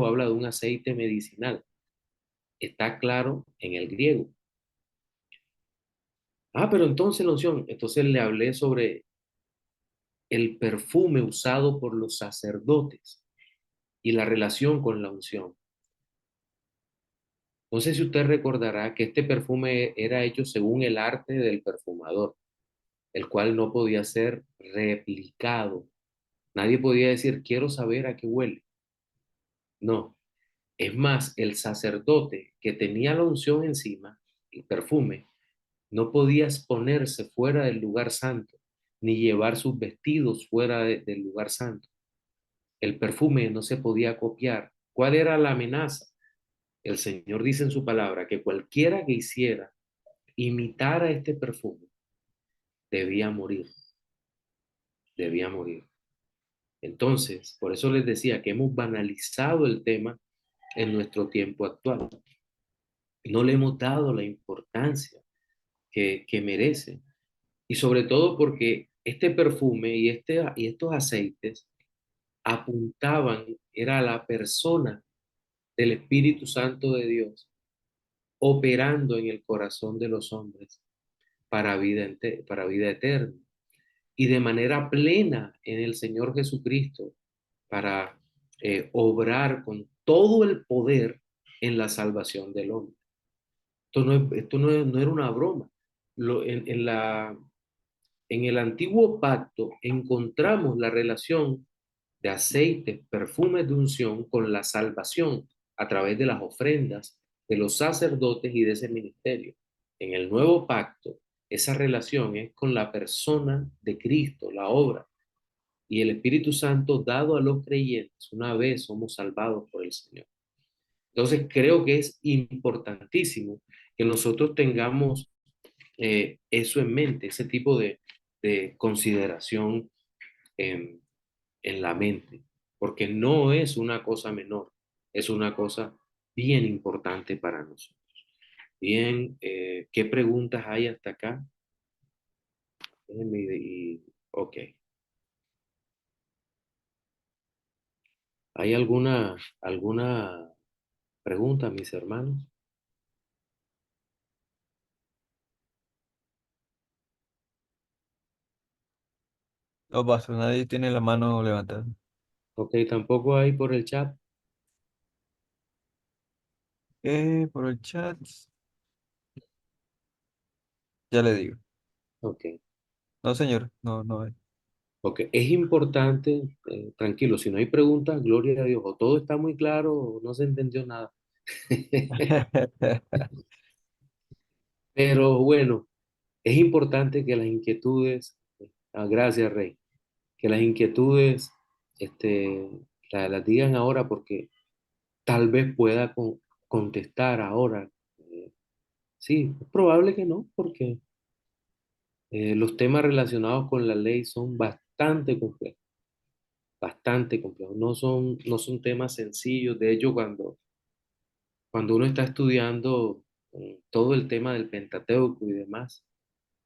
habla de un aceite medicinal. Está claro en el griego. Ah, pero entonces la unción, entonces le hablé sobre el perfume usado por los sacerdotes y la relación con la unción. No sé si usted recordará que este perfume era hecho según el arte del perfumador, el cual no podía ser replicado. Nadie podía decir, quiero saber a qué huele. No. Es más, el sacerdote que tenía la unción encima, el perfume, no podía exponerse fuera del lugar santo, ni llevar sus vestidos fuera del lugar santo. El perfume no se podía copiar. ¿Cuál era la amenaza? El Señor dice en su palabra que cualquiera que hiciera imitar a este perfume debía morir, debía morir. Entonces, por eso les decía que hemos banalizado el tema en nuestro tiempo actual. No le hemos dado la importancia que merece. Y sobre todo porque este perfume y estos aceites apuntaban, era la persona del Espíritu Santo de Dios operando en el corazón de los hombres para vida eterna y de manera plena en el Señor Jesucristo para obrar con todo el poder en la salvación del hombre. No era una broma. En el antiguo pacto encontramos la relación de aceites, perfumes de unción con la salvación a través de las ofrendas de los sacerdotes y de ese ministerio. En el nuevo pacto, esa relación es con la persona de Cristo, la obra, y el Espíritu Santo dado a los creyentes una vez somos salvados por el Señor. Entonces creo que es importantísimo que nosotros tengamos eso en mente, ese tipo de consideración en, en la mente, porque no es una cosa menor, es una cosa bien importante para nosotros. Bien, ¿qué preguntas hay hasta acá? Ok. ¿Hay alguna pregunta, mis hermanos? No pasa, nadie tiene la mano levantada. Ok, tampoco hay por el chat. Por el chat, ya le digo. Ok, No, señor, no, no hay. ok. Es importante, tranquilo, si no hay preguntas, gloria a Dios, o todo está muy claro o no se entendió nada. Pero bueno, es importante que las inquietudes, gracias Rey, que las inquietudes este, las digan ahora porque tal vez pueda contestar ahora. Sí, es probable que no, porque los temas relacionados con la ley son bastante complejos, no son temas sencillos. De hecho, cuando uno está estudiando todo el tema del Pentateuco y demás,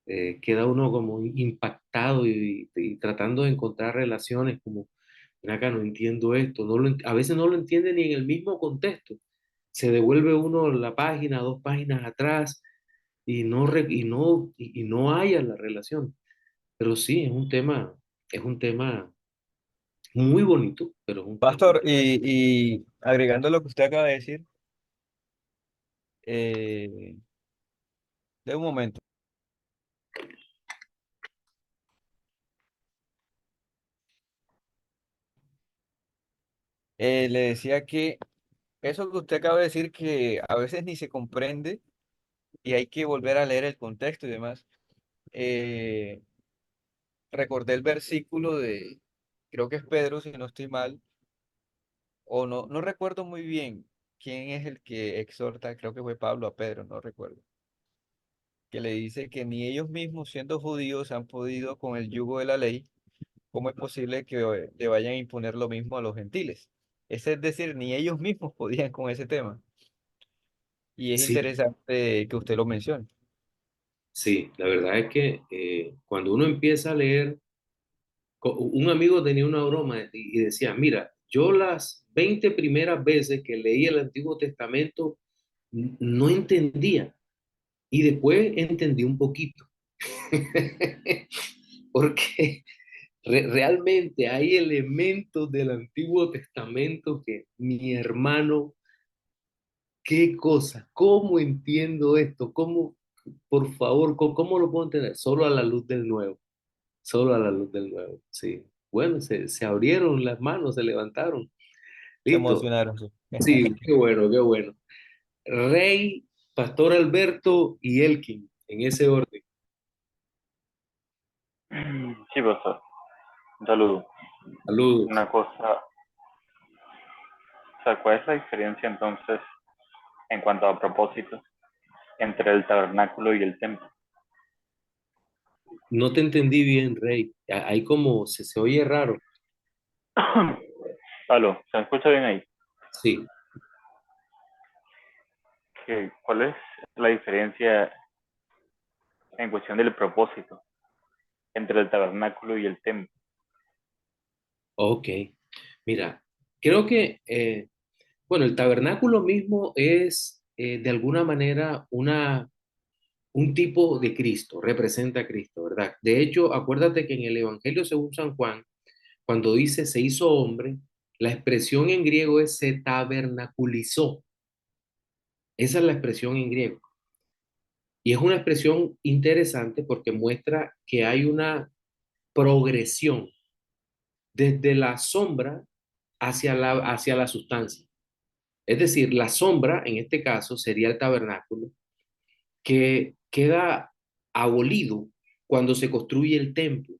queda uno como impactado y tratando de encontrar relaciones como, ven acá, no entiendo esto, a veces no lo entiende ni en el mismo contexto. Se devuelve uno la página, dos páginas atrás y no haya la relación. Pero sí, es un tema muy bonito, pero es un tema Pastor, complejo. y agregando lo que usted acaba de decir, Eh, de un momento. Le decía que eso que usted acaba de decir, que a veces ni se comprende y hay que volver a leer el contexto y demás. eh, Recordé el versículo de, creo que es Pedro, si no estoy mal, o no, no recuerdo muy bien quién es el que exhorta, creo que fue Pablo a Pedro, no recuerdo, que le dice que ni ellos mismos, siendo judíos, han podido con el yugo de la ley. ¿Cómo es posible que le vayan a imponer lo mismo a los gentiles? Es decir, ni ellos mismos podían con ese tema. Y es Sí, interesante que usted lo mencione. sí, la verdad es que cuando uno empieza a leer, un amigo tenía una broma y decía, mira, yo las 20 primeras veces que leí el Antiguo Testamento no entendía y después entendí un poquito. Porque realmente hay elementos del Antiguo Testamento que mi hermano, qué cosa, cómo entiendo esto, cómo, por favor, cómo lo puedo entender, solo a la luz del nuevo, solo a la luz del nuevo, sí. Bueno, se abrieron las manos, se levantaron, Se listo. emocionaron. Sí. Sí, qué bueno, qué bueno. Rey, Pastor Alberto y Elkin, en ese orden. Sí, pastor. Un saludo. Saludos. Una cosa, o sea, ¿cuál es la diferencia entonces en cuanto a propósito entre el tabernáculo y el templo? No te entendí bien, Rey. Ahí como se oye raro. Aló, ¿se me escucha bien ahí? Sí. ¿Cuál es la diferencia en cuestión del propósito entre el tabernáculo y el templo? Ok, mira, creo que, bueno, el tabernáculo mismo es de alguna manera un tipo de Cristo, representa a Cristo, ¿verdad? De hecho, acuérdate que en el Evangelio según San Juan, cuando dice se hizo hombre, la expresión en griego es se tabernaculizó. Esa es la expresión en griego. Y es una expresión interesante porque muestra que hay una progresión desde la sombra hacia la sustancia. Es decir, la sombra, en este caso, sería el tabernáculo, que queda abolido cuando se construye el templo.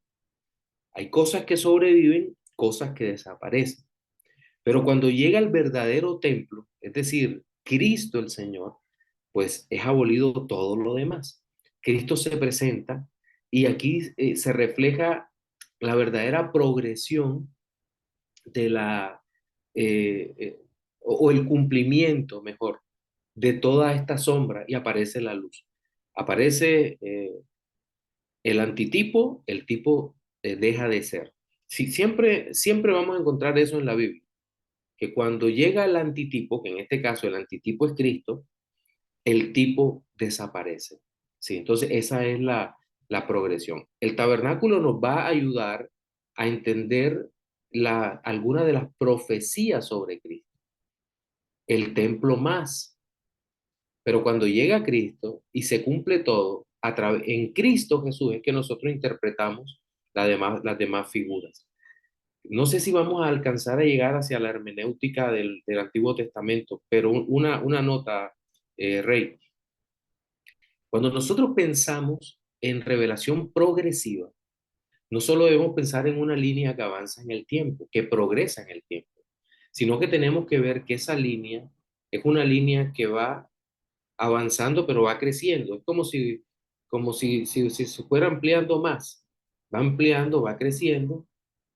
Hay cosas que sobreviven, cosas que desaparecen. Pero cuando llega el verdadero templo, es decir, Cristo el Señor, pues es abolido todo lo demás. Cristo se presenta y aquí se refleja la verdadera progresión de la, o el cumplimiento, mejor, de toda esta sombra y aparece la luz. Aparece el antitipo, el tipo deja de ser. Si, siempre vamos a encontrar eso en la Biblia, que cuando llega el antitipo, que en este caso el antitipo es Cristo, el tipo desaparece. Sí, entonces esa es la progresión. El tabernáculo nos va a ayudar a entender alguna de las profecías sobre Cristo. El templo más. Pero cuando llega Cristo y se cumple todo, en Cristo Jesús es que nosotros interpretamos las demás figuras. No sé si vamos a alcanzar a llegar hacia la hermenéutica del Antiguo Testamento, pero una nota, Rey. Cuando nosotros pensamos en revelación progresiva, no solo debemos pensar en una línea que avanza en el tiempo, que progresa en el tiempo, sino que tenemos que ver que esa línea es una línea que va avanzando, pero va creciendo. Es como si se fuera ampliando más. Va ampliando, va creciendo,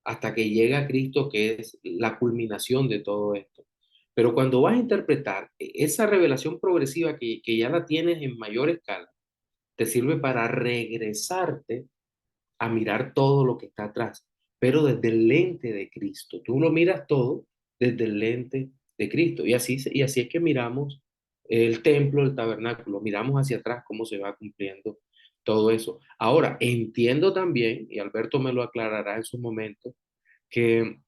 hasta que llega a Cristo, que es la culminación de todo esto. Pero cuando vas a interpretar esa revelación progresiva que ya la tienes en mayor escala, te sirve para regresarte a mirar todo lo que está atrás, pero desde el lente de Cristo. Tú lo miras todo desde el lente de Cristo. Y así es que miramos el templo, el tabernáculo, miramos hacia atrás cómo se va cumpliendo todo eso. Ahora, entiendo también, y Alberto me lo aclarará en su momento, que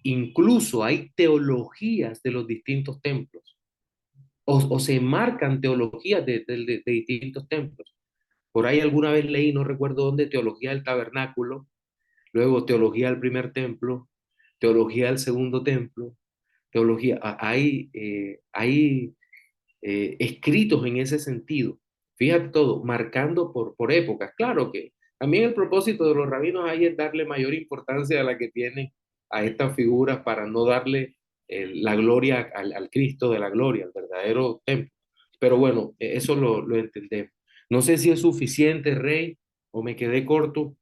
incluso hay teologías de los distintos templos. o se marcan teologías de distintos templos. Por ahí alguna vez leí, no recuerdo dónde, teología del tabernáculo, luego teología del primer templo, teología del segundo templo, teología, hay escritos en ese sentido. Fíjate todo, marcando por épocas. Claro que también el propósito de los rabinos ahí es darle mayor importancia a la que tienen a estas figuras para no darle la gloria al Cristo de la gloria, al verdadero templo. Pero bueno, eso lo entendemos. No sé si es suficiente, Rey, o me quedé corto.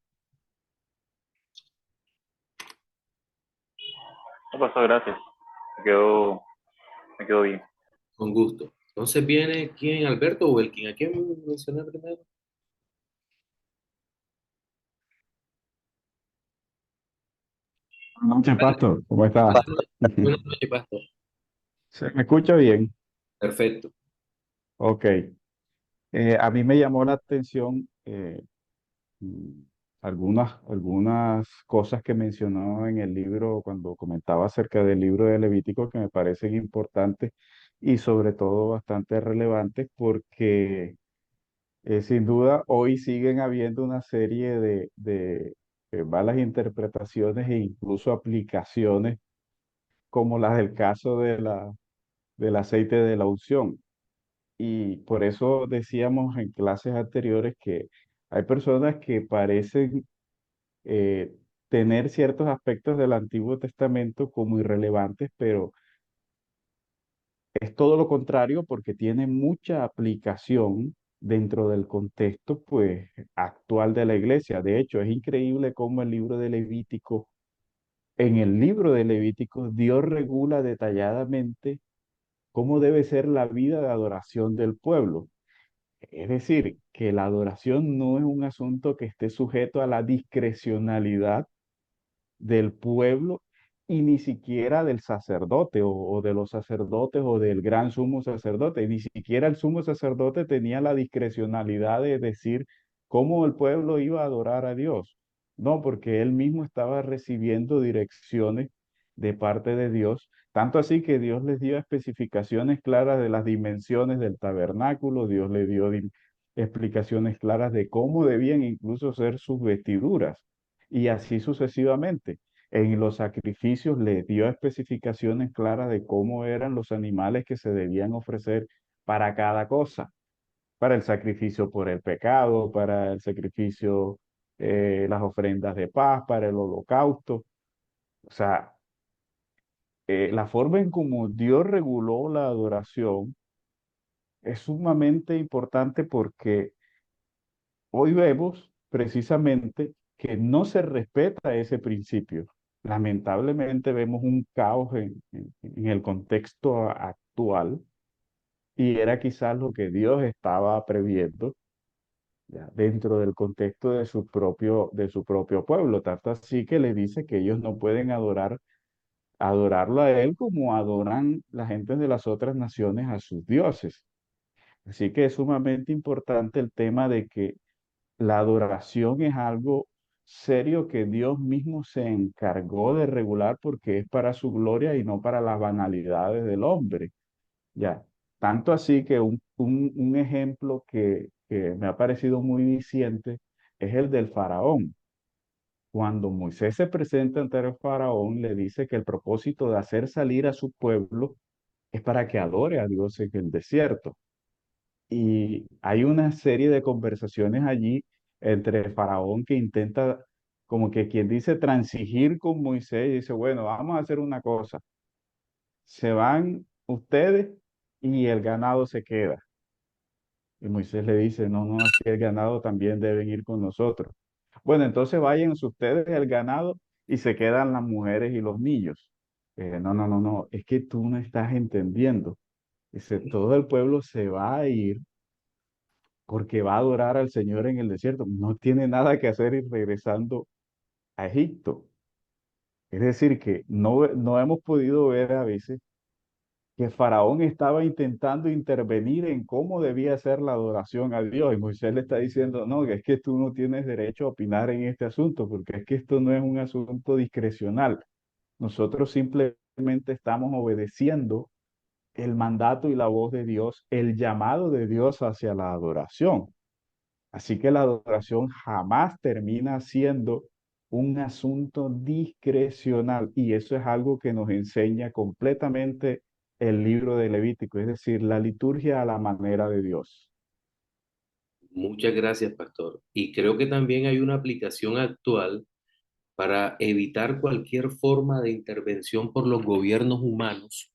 No pasó, gracias. Me quedó bien. Con gusto. Entonces viene quién, Alberto o Elkin. ¿A quién mencioné primero? Buenas noches, Pastor. ¿Cómo está? Buenas noches, pastor. ¿Se me escucha bien? Perfecto. Ok. A mí me llamó la atención mm, algunas cosas que mencionó en el libro cuando comentaba acerca del libro de Levítico que me parecen importantes y sobre todo bastante relevantes porque sin duda hoy siguen habiendo una serie de malas interpretaciones e incluso aplicaciones como las del caso del aceite de la unción. Y por eso decíamos en clases anteriores que hay personas que parecen eh, tener ciertos aspectos del Antiguo Testamento como irrelevantes, pero es todo lo contrario porque tiene mucha aplicación dentro del contexto pues actual de la iglesia. De hecho, es increíble cómo el libro de Levítico, en el libro de Levítico, Dios regula detalladamente cómo debe ser la vida de adoración del pueblo. Es decir, que la adoración no es un asunto que esté sujeto a la discrecionalidad del pueblo y ni siquiera del sacerdote o de los sacerdotes o del gran sumo sacerdote. Ni siquiera el sumo sacerdote tenía la discrecionalidad de decir cómo el pueblo iba a adorar a Dios. No, porque él mismo estaba recibiendo direcciones de parte de Dios, tanto así que Dios les dio especificaciones claras de las dimensiones del tabernáculo, Dios le dio explicaciones claras de cómo debían incluso ser sus vestiduras y así sucesivamente. En los sacrificios le dio especificaciones claras de cómo eran los animales que se debían ofrecer para cada cosa, para el sacrificio por el pecado, para el sacrificio, las ofrendas de paz, para el holocausto. O sea, la forma en cómo Dios reguló la adoración es sumamente importante porque hoy vemos precisamente que no se respeta ese principio. Lamentablemente vemos un caos en el contexto actual y era quizás lo que Dios estaba previendo ya, dentro del contexto de su propio pueblo. Tanto así que le dice que ellos no pueden adorarlo a Él como adoran las gentes de las otras naciones a sus dioses. Así que es sumamente importante el tema de que la adoración es algo serio que Dios mismo se encargó de regular porque es para su gloria y no para las banalidades del hombre. Ya, tanto así que un ejemplo que me ha parecido muy diciente es el del faraón. Cuando Moisés se presenta ante el faraón, le dice que el propósito de hacer salir a su pueblo es para que adore a Dios en el desierto. Y hay una serie de conversaciones allí entre el faraón que intenta, como que quien dice, transigir con Moisés y dice, bueno, vamos a hacer una cosa, se van ustedes y el ganado se queda. Y Moisés le dice, no, no, es que el ganado también deben ir con nosotros. Bueno, entonces váyanse ustedes el ganado y se quedan las mujeres y los niños. No, no, no, no, es que tú no estás entendiendo. Dice, todo el pueblo se va a ir porque va a adorar al Señor en el desierto. No tiene nada que hacer ir regresando a Egipto. Es decir, que no hemos podido ver a veces que Faraón estaba intentando intervenir en cómo debía ser la adoración a Dios. Y Moisés le está diciendo, no, que es que tú no tienes derecho a opinar en este asunto, porque es que esto no es un asunto discrecional. Nosotros simplemente estamos obedeciendo el mandato y la voz de Dios, el llamado de Dios hacia la adoración. Así que la adoración jamás termina siendo un asunto discrecional y eso es algo que nos enseña completamente el libro de Levítico, es decir, la liturgia a la manera de Dios. Muchas gracias, pastor. Y creo que también hay una aplicación actual para evitar cualquier forma de intervención por los gobiernos humanos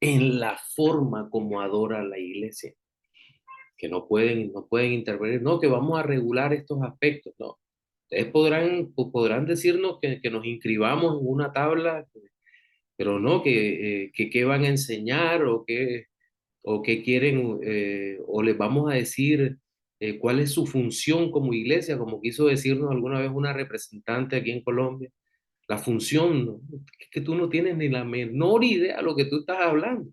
en la forma como adora la iglesia, que no pueden intervenir, no, que vamos a regular estos aspectos, no. Ustedes podrán decirnos que nos inscribamos en una tabla, pero no, que qué van a enseñar o qué quieren, o les vamos a decir cuál es su función como iglesia, como quiso decirnos alguna vez una representante aquí en Colombia. La función, ¿no? Es que tú no tienes ni la menor idea de lo que tú estás hablando.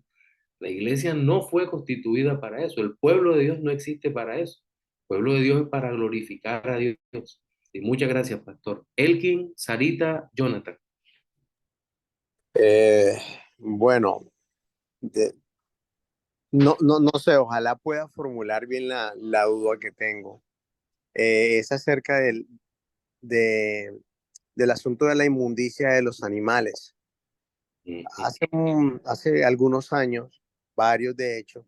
La iglesia no fue constituida para eso. El pueblo de Dios no existe para eso. El pueblo de Dios es para glorificar a Dios. Y muchas gracias, pastor. Elkin, Sarita, Jonathan. Eh, bueno, de- no sé, ojalá pueda formular bien la duda que tengo. Es acerca de- del asunto de la inmundicia de los animales. Ujú. Hace algunos años, varios de hecho,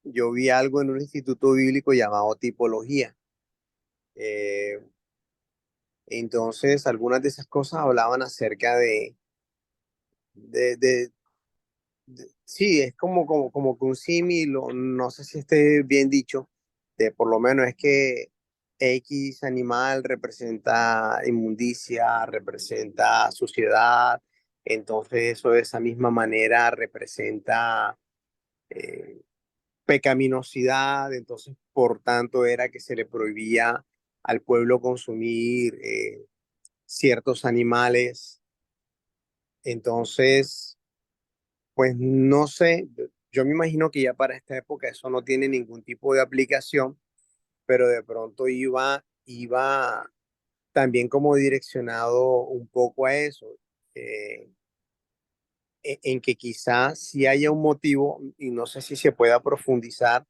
yo vi algo en un instituto bíblico llamado tipología. Eh, entonces, algunas de esas cosas hablaban acerca de, de- sí, es como que un símil, o no sé si esté bien dicho, de por lo menos es que X animal representa inmundicia, representa suciedad, entonces eso de esa misma manera representa eh, pecaminosidad, entonces por tanto era que se le prohibía al pueblo consumir ciertos animales. Entonces, pues no sé, yo me imagino que ya para esta época eso no tiene ningún tipo de aplicación, pero de pronto iba también como direccionado un poco a eso, eh, en que quizás sí haya un motivo, y no sé si se pueda profundizar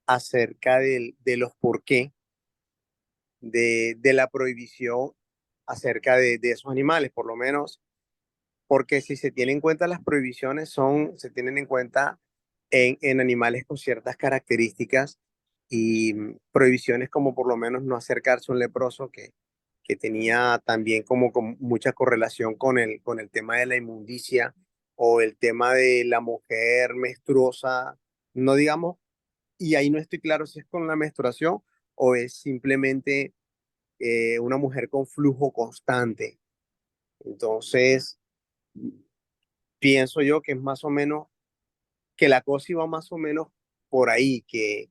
acerca de los por qué de la prohibición acerca de esos animales, por lo menos, porque si se tienen en cuenta las prohibiciones se tienen en cuenta en animales con ciertas características y prohibiciones como por lo menos no acercarse a un leproso que tenía también como con mucha correlación con el tema de la inmundicia o el tema de la mujer menstruosa, no digamos, y ahí no estoy claro si es con la menstruación o es simplemente una mujer con flujo constante. Entonces, pienso yo que es más o menos, que la cosa iba más o menos por ahí, que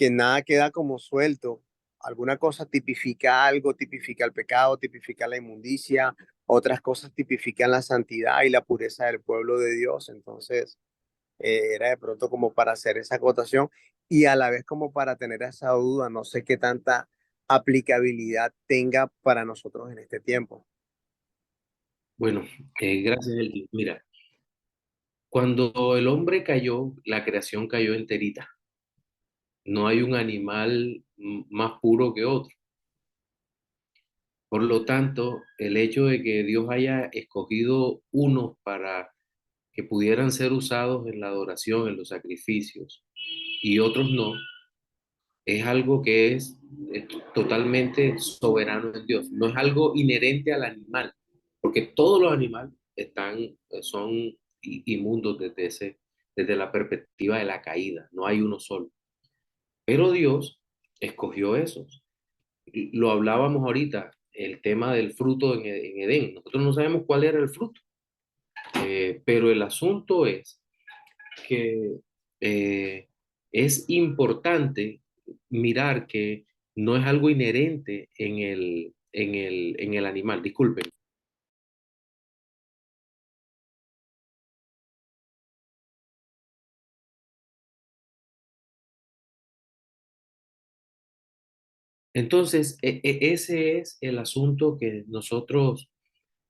nada queda como suelto. Alguna cosa tipifica algo, tipifica el pecado, tipifica la inmundicia, otras cosas tipifican la santidad y la pureza del pueblo de Dios. Entonces, era de pronto como para hacer esa acotación y a la vez como para tener esa duda, no sé qué tanta aplicabilidad tenga para nosotros en este tiempo. Bueno, gracias, Elkin. Mira, cuando el hombre cayó, la creación cayó enterita. No hay un animal más puro que otro. Por lo tanto, el hecho de que Dios haya escogido unos para que pudieran ser usados en la adoración, en los sacrificios, y otros no, es algo que es totalmente soberano en Dios. No es algo inherente al animal, porque todos los animales son inmundos desde la perspectiva de la caída. No hay uno solo. Pero Dios escogió esos. Lo hablábamos ahorita, el tema del fruto en Edén. Nosotros no sabemos cuál era el fruto, pero el asunto es que es importante mirar que no es algo inherente en el animal. Disculpen. Entonces, ese es el asunto que nosotros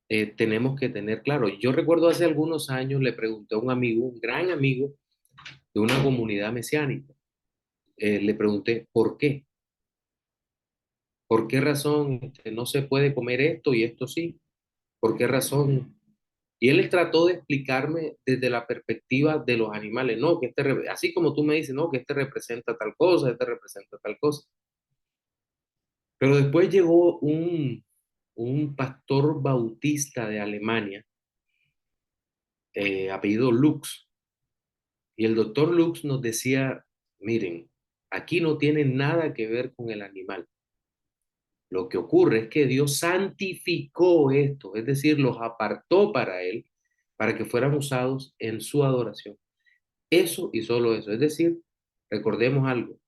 tenemos que tener claro. Yo recuerdo hace algunos años le pregunté a un amigo, un gran amigo de una comunidad mesiánica, le pregunté, ¿por qué? ¿Por qué razón no se puede comer esto y esto sí? ¿Por qué razón? Y él trató de explicarme desde la perspectiva de los animales, no, que así como tú me dices, no, que este representa tal cosa, este representa tal cosa. Pero después llegó un pastor bautista de Alemania, apellido Lux, y el doctor Lux nos decía, miren, aquí no tiene nada que ver con el animal. Lo que ocurre es que Dios santificó esto, es decir, los apartó para Él, para que fueran usados en su adoración. Eso y solo eso. Es decir, recordemos algo,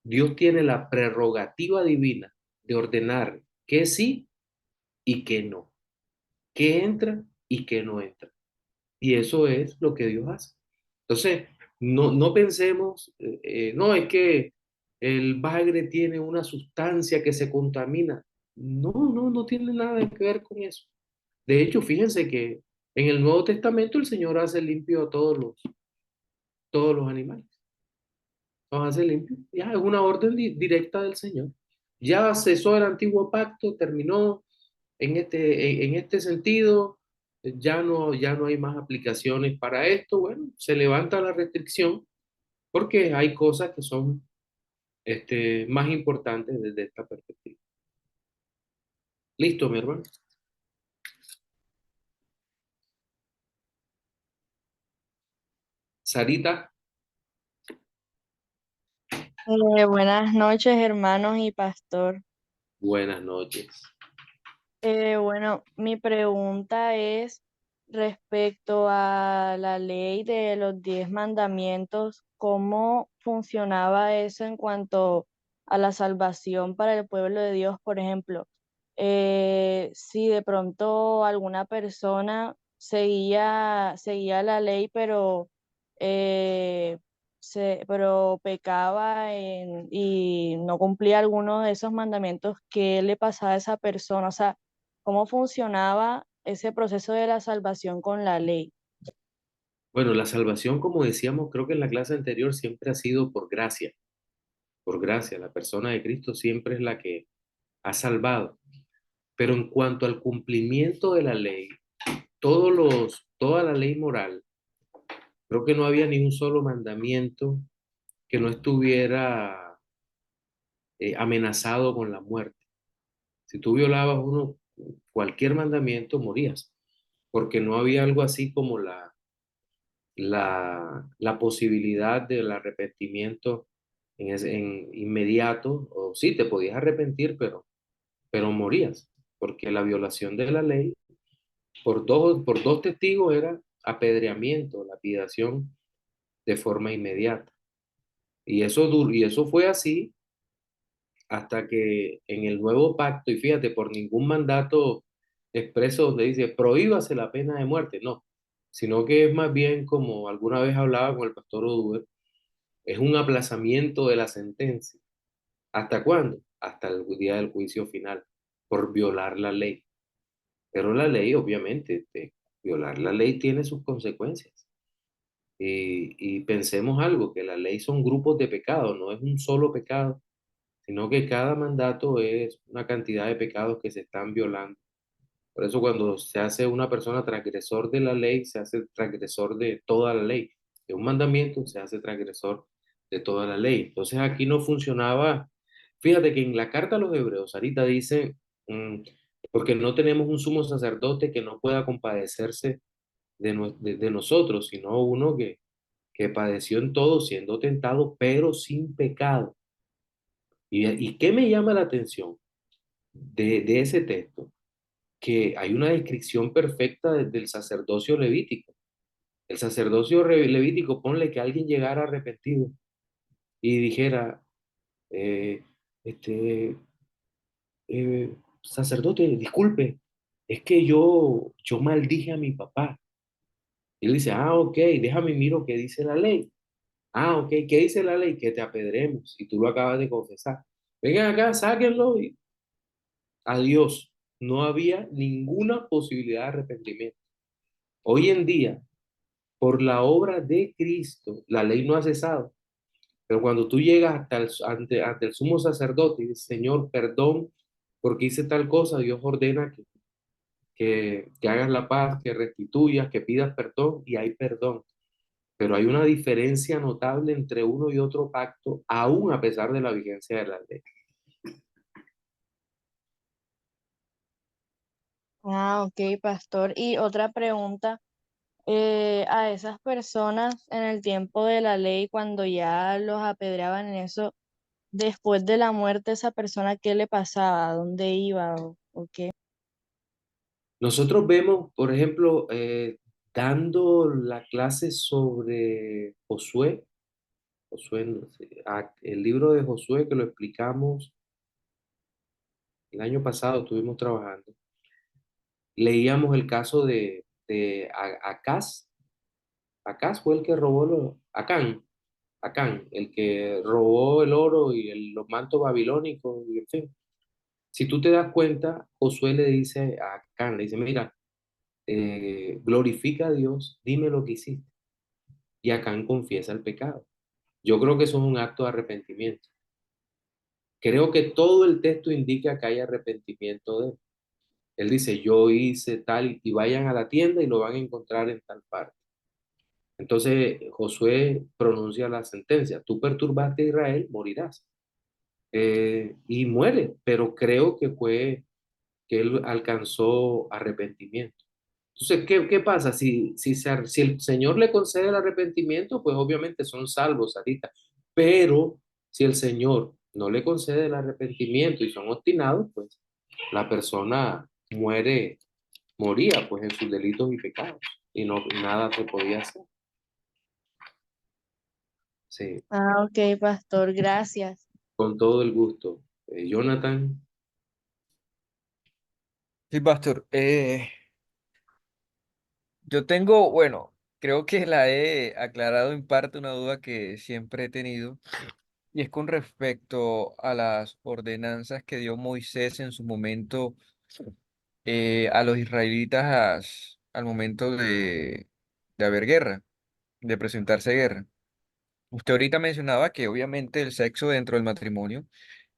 Dios tiene la prerrogativa divina de ordenar que sí y que no, que entra y que no entra. Y eso es lo que Dios hace. Entonces, no pensemos, no, es que el bagre tiene una sustancia que se contamina. No tiene nada que ver con eso. De hecho, fíjense que en el Nuevo Testamento el Señor hace limpio a todos los animales. Los hace limpio. Ya es una orden directa del Señor. Ya cesó el antiguo pacto, terminó en este sentido, ya no hay más aplicaciones para esto. Bueno, se levanta la restricción porque hay cosas que son más importantes desde esta perspectiva. Listo, mi hermano. Sarita, Buenas noches, hermanos y pastor. buenas noches. Bueno, mi pregunta es respecto a la ley de los 10 mandamientos, ¿cómo funcionaba eso en cuanto a la salvación para el pueblo de Dios? Por ejemplo, si de pronto alguna persona seguía la ley, eh, pero pecaba y no cumplía alguno de esos mandamientos, ¿qué le pasaba a esa persona? O sea, ¿cómo funcionaba ese proceso de la salvación con la ley? Bueno, la salvación, como decíamos, creo que en la clase anterior siempre ha sido por gracia, por gracia. La persona de Cristo siempre es la que ha salvado. Pero en cuanto al cumplimiento de la ley, toda la ley moral, creo que no había ni un solo mandamiento que no estuviera amenazado con la muerte. Si tú violabas cualquier mandamiento, morías, porque no había algo así como la posibilidad del arrepentimiento en inmediato, o sí, te podías arrepentir, pero morías, porque la violación de la ley por dos testigos era apedreamiento, lapidación de forma inmediata. Y eso fue así hasta que en el nuevo pacto, y fíjate, por ningún mandato expreso donde dice prohíbase la pena de muerte, no, sino que es más bien como alguna vez hablaba con el pastor Oduber, es un aplazamiento de la sentencia. ¿Hasta cuándo? Hasta el día del juicio final, por violar la ley. Pero la ley, obviamente, violar la ley tiene sus consecuencias. Y pensemos algo, que la ley son grupos de pecados, no es un solo pecado, sino que cada mandato es una cantidad de pecados que se están violando. Por eso cuando se hace una persona transgresor de la ley, se hace transgresor de toda la ley. De un mandamiento se hace transgresor de toda la ley. Entonces aquí no funcionaba. Fíjate que en la carta a los Hebreos, ahorita dice, mm, porque no tenemos un sumo sacerdote que no pueda compadecerse de nosotros, sino uno que padeció en todo, siendo tentado, pero sin pecado. ¿Y qué me llama la atención de ese texto? Que hay una descripción perfecta del sacerdocio levítico. El sacerdocio levítico, ponle que alguien llegara arrepentido y dijera, eh, este, sacerdote, disculpe, es que yo maldije a mi papá. Y él dice, ah, ok, déjame miro qué dice la ley. Ah, ok, ¿qué dice la ley? Que te apedremos, si tú lo acabas de confesar. Vengan acá, sáquenlo y adiós. no había ninguna posibilidad de arrepentimiento. Hoy en día, por la obra de Cristo, la ley no ha cesado. Pero cuando tú llegas ante el sumo sacerdote y dices, Señor, perdón, porque hice tal cosa, Dios ordena que hagas la paz, que restituyas, que pidas perdón, y hay perdón. Pero hay una diferencia notable entre uno y otro pacto, aún a pesar de la vigencia de la ley. Ah, ok, pastor. Y otra pregunta, a esas personas en el tiempo de la ley, cuando ya los apedreaban en eso, después de la muerte, esa persona, ¿qué le pasaba? ¿A dónde iba o qué? Nosotros vemos, por ejemplo, dando la clase sobre Josué, el libro de Josué que lo explicamos el año pasado, estuvimos trabajando, leíamos el caso de Acaz. Acaz fue el que robó Acán, el que robó el oro y los mantos babilónicos, y en fin. Si tú te das cuenta, Josué le dice a Acán, le dice, mira, glorifica a Dios, dime lo que hiciste. Y Acán confiesa el pecado. Yo creo que eso es un acto de arrepentimiento. Creo que todo el texto indica que hay arrepentimiento de él. Él dice, yo hice tal, y vayan a la tienda y lo van a encontrar en tal parte. Entonces Josué pronuncia la sentencia, tú perturbaste a Israel, morirás. Y muere, pero creo que fue que él alcanzó arrepentimiento. Entonces, ¿qué pasa? Si el Señor le concede el arrepentimiento, pues obviamente son salvos ahorita. Pero si el Señor no le concede el arrepentimiento y son obstinados, pues la persona moría pues en sus delitos y pecados y no nada se podía hacer. Sí, Ah, ok, pastor, gracias. con todo el gusto. Jonathan, Sí, pastor. Yo tengo, bueno, creo que la he aclarado en parte una duda que siempre he tenido, y es con respecto a las ordenanzas que dio Moisés en su momento a los israelitas al momento de haber guerra, de presentarse guerra. Usted ahorita mencionaba que obviamente el sexo dentro del matrimonio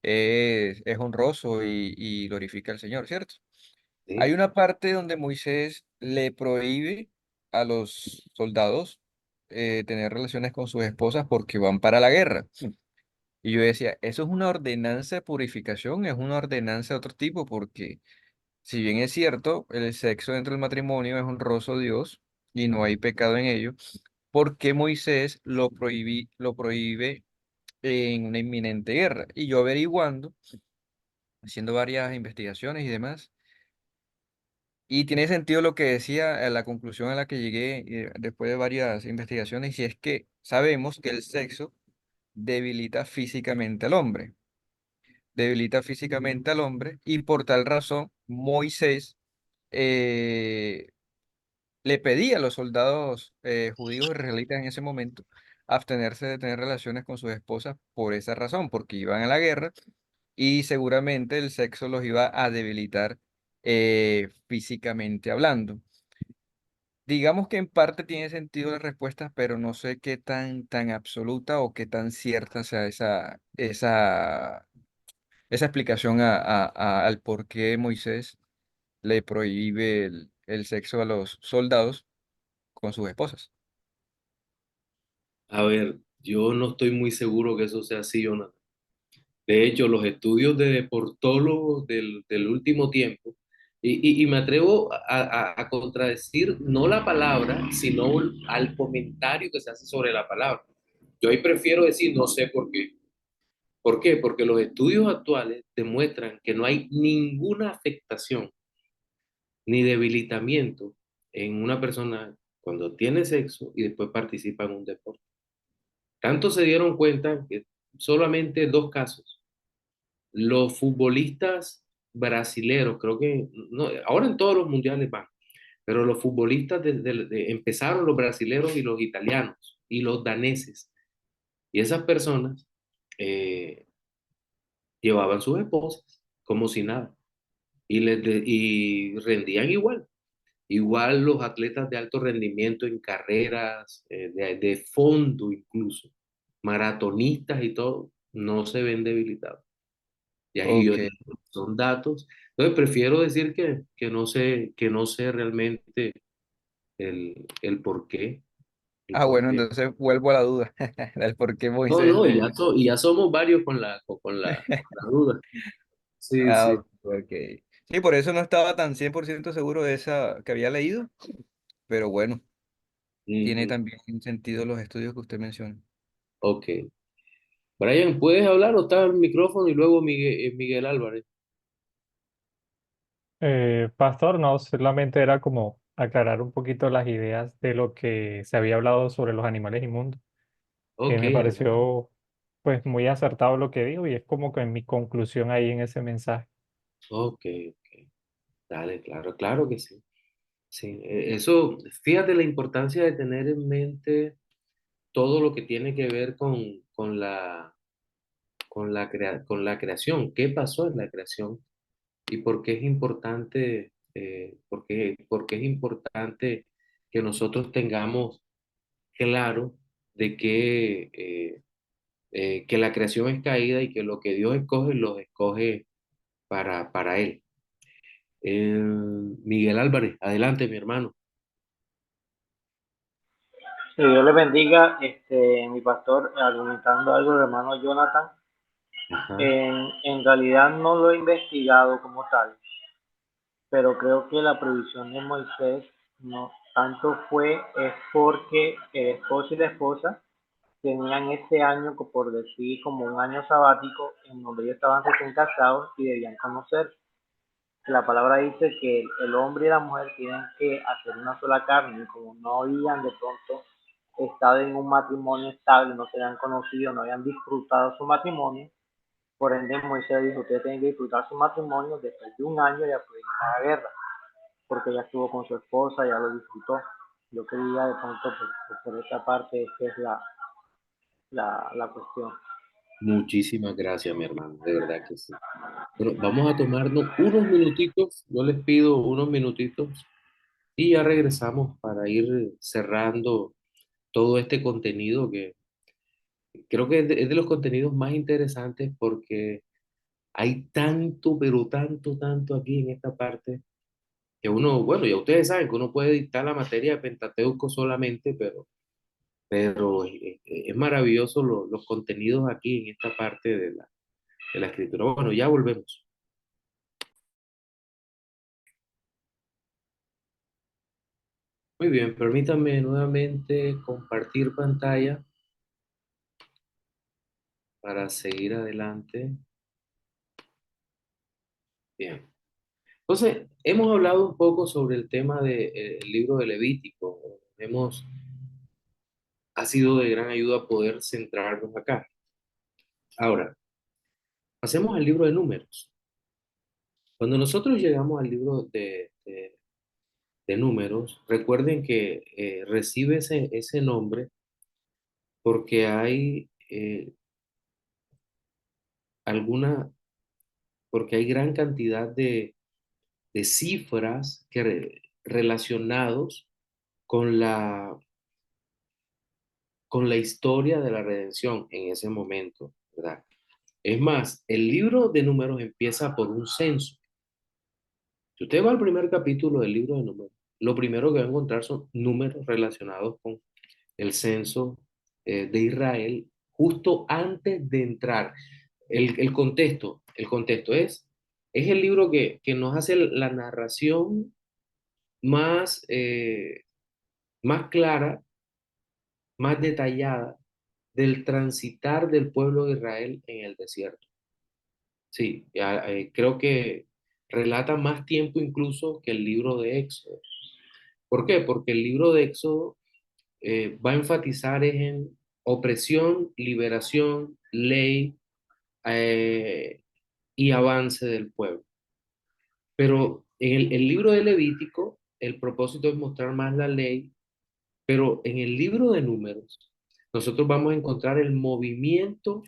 es honroso y glorifica al Señor, ¿cierto? Hay ¿sí? una parte donde Moisés le prohíbe a los soldados tener relaciones con sus esposas porque van para la guerra. Y yo decía, eso es una ordenanza de purificación, es una ordenanza de otro tipo, porque si bien es cierto, el sexo dentro del matrimonio es honroso a Dios y no hay pecado en ello, ¿por qué Moisés lo prohíbe en una inminente guerra? Y yo averiguando, haciendo varias investigaciones y demás, y tiene sentido lo que decía, la conclusión a la que llegué después de varias investigaciones, y es que sabemos que el sexo debilita físicamente al hombre, debilita físicamente al hombre, y por tal razón Moisés eh, le pedía a los soldados judíos y israelitas en ese momento abstenerse de tener relaciones con sus esposas por esa razón, porque iban a la guerra y seguramente el sexo los iba a debilitar físicamente hablando. Digamos que en parte tiene sentido la respuesta, pero no sé qué tan absoluta o qué tan cierta sea esa explicación al por qué Moisés le prohíbe el sexo a los soldados con sus esposas. A ver, yo no estoy muy seguro que eso sea así, Jonathan. De hecho, los estudios de deportólogos del último tiempo, y me atrevo a contradecir no la palabra, sino al comentario que se hace sobre la palabra. Yo ahí prefiero decir no sé por qué. ¿Por qué? Porque los estudios actuales demuestran que no hay ninguna afectación ni debilitamiento en una persona cuando tiene sexo y después participa en un deporte. Tanto se dieron cuenta que solamente dos casos. Los futbolistas brasileros, creo que no, ahora en todos los mundiales van, pero los futbolistas empezaron los brasileros y los italianos y los daneses. Y esas personas llevaban sus esposas como si nada. y rendían igual. Igual los atletas de alto rendimiento en carreras, de fondo incluso, maratonistas y todo, no se ven debilitados. Y Ok. son datos. Entonces prefiero decir que no sé realmente el por qué. El Ah, por bueno, qué. entonces vuelvo a la duda del por qué No, Moisés no, le... y ya somos varios con la duda. Sí, Ah, sí. ok. Ok. Sí, por eso no estaba tan 100% seguro de esa que había leído, pero bueno, tiene Ujú. también sentido los estudios que usted menciona. Ok. Brian, ¿puedes hablar o está el micrófono y luego Miguel Álvarez? Pastor, no, solamente era como aclarar un poquito las ideas de lo que se había hablado sobre los animales inmundos, que Ok, me adelante. pareció pues muy acertado lo que dijo y es como que mi conclusión ahí en ese mensaje. Ok, ok. Dale, claro, claro que sí. Sí, eso, fíjate la importancia de tener en mente todo lo que tiene que ver con la creación. ¿Qué pasó en la creación? ¿Y por qué es importante, por qué es importante que nosotros tengamos claro de que la creación es caída y que lo que Dios escoge, lo escoge para Él? Miguel Álvarez, adelante, mi hermano. Que Dios le bendiga, mi pastor, argumentando algo del hermano Jonathan. Ajá, En realidad no lo he investigado como tal, pero creo que la previsión de Moisés no tanto es porque el esposo y la esposa tenían ese año, por decir, como un año sabático, en donde ellos estaban recién casados y debían conocer. La palabra dice que el hombre y la mujer tienen que hacer una sola carne, y como no habían de pronto estado en un matrimonio estable, no se habían conocido, no habían disfrutado su matrimonio, por ende Moisés dijo, ustedes tienen que disfrutar su matrimonio después de un año de después de la guerra, porque ella estuvo con su esposa, ya lo disfrutó. Yo quería de pronto, por esa parte, esa es la cuestión. muchísimas gracias, mi hermano, de verdad que sí. Bueno, vamos a tomarnos unos minutitos, yo les pido unos minutitos y ya regresamos para ir cerrando todo este contenido que creo que es de los contenidos más interesantes porque hay tanto, pero tanto, tanto aquí en esta parte que uno, bueno, ya ustedes saben que uno puede dictar la materia de Pentateuco solamente, pero es maravilloso los contenidos aquí en esta parte de la escritura. Bueno, ya volvemos. Muy bien, permítanme nuevamente compartir pantalla para seguir adelante. Bien. Entonces, hemos hablado un poco sobre el tema del libro de Levítico. Ha sido de gran ayuda poder centrarnos acá. Ahora, pasemos al libro de Números. Cuando nosotros llegamos al libro de Números, recuerden que recibe ese nombre porque hay alguna, porque hay gran cantidad de cifras relacionados con con la historia de la redención en ese momento, ¿verdad? Es más, el libro de Números empieza por un censo. Si usted va al primer capítulo del libro de Números, lo primero que va a encontrar son números relacionados con el censo de Israel justo antes de entrar. El contexto es el libro que nos hace la narración más, más clara, más detallada del transitar del pueblo de Israel en el desierto. Sí, creo que relata más tiempo incluso que el libro de Éxodo. ¿Por qué? Porque el libro de Éxodo va a enfatizar en opresión, liberación, ley y avance del pueblo. Pero en el libro de Levítico, el propósito es mostrar más la ley, pero en el libro de Números, nosotros vamos a encontrar el movimiento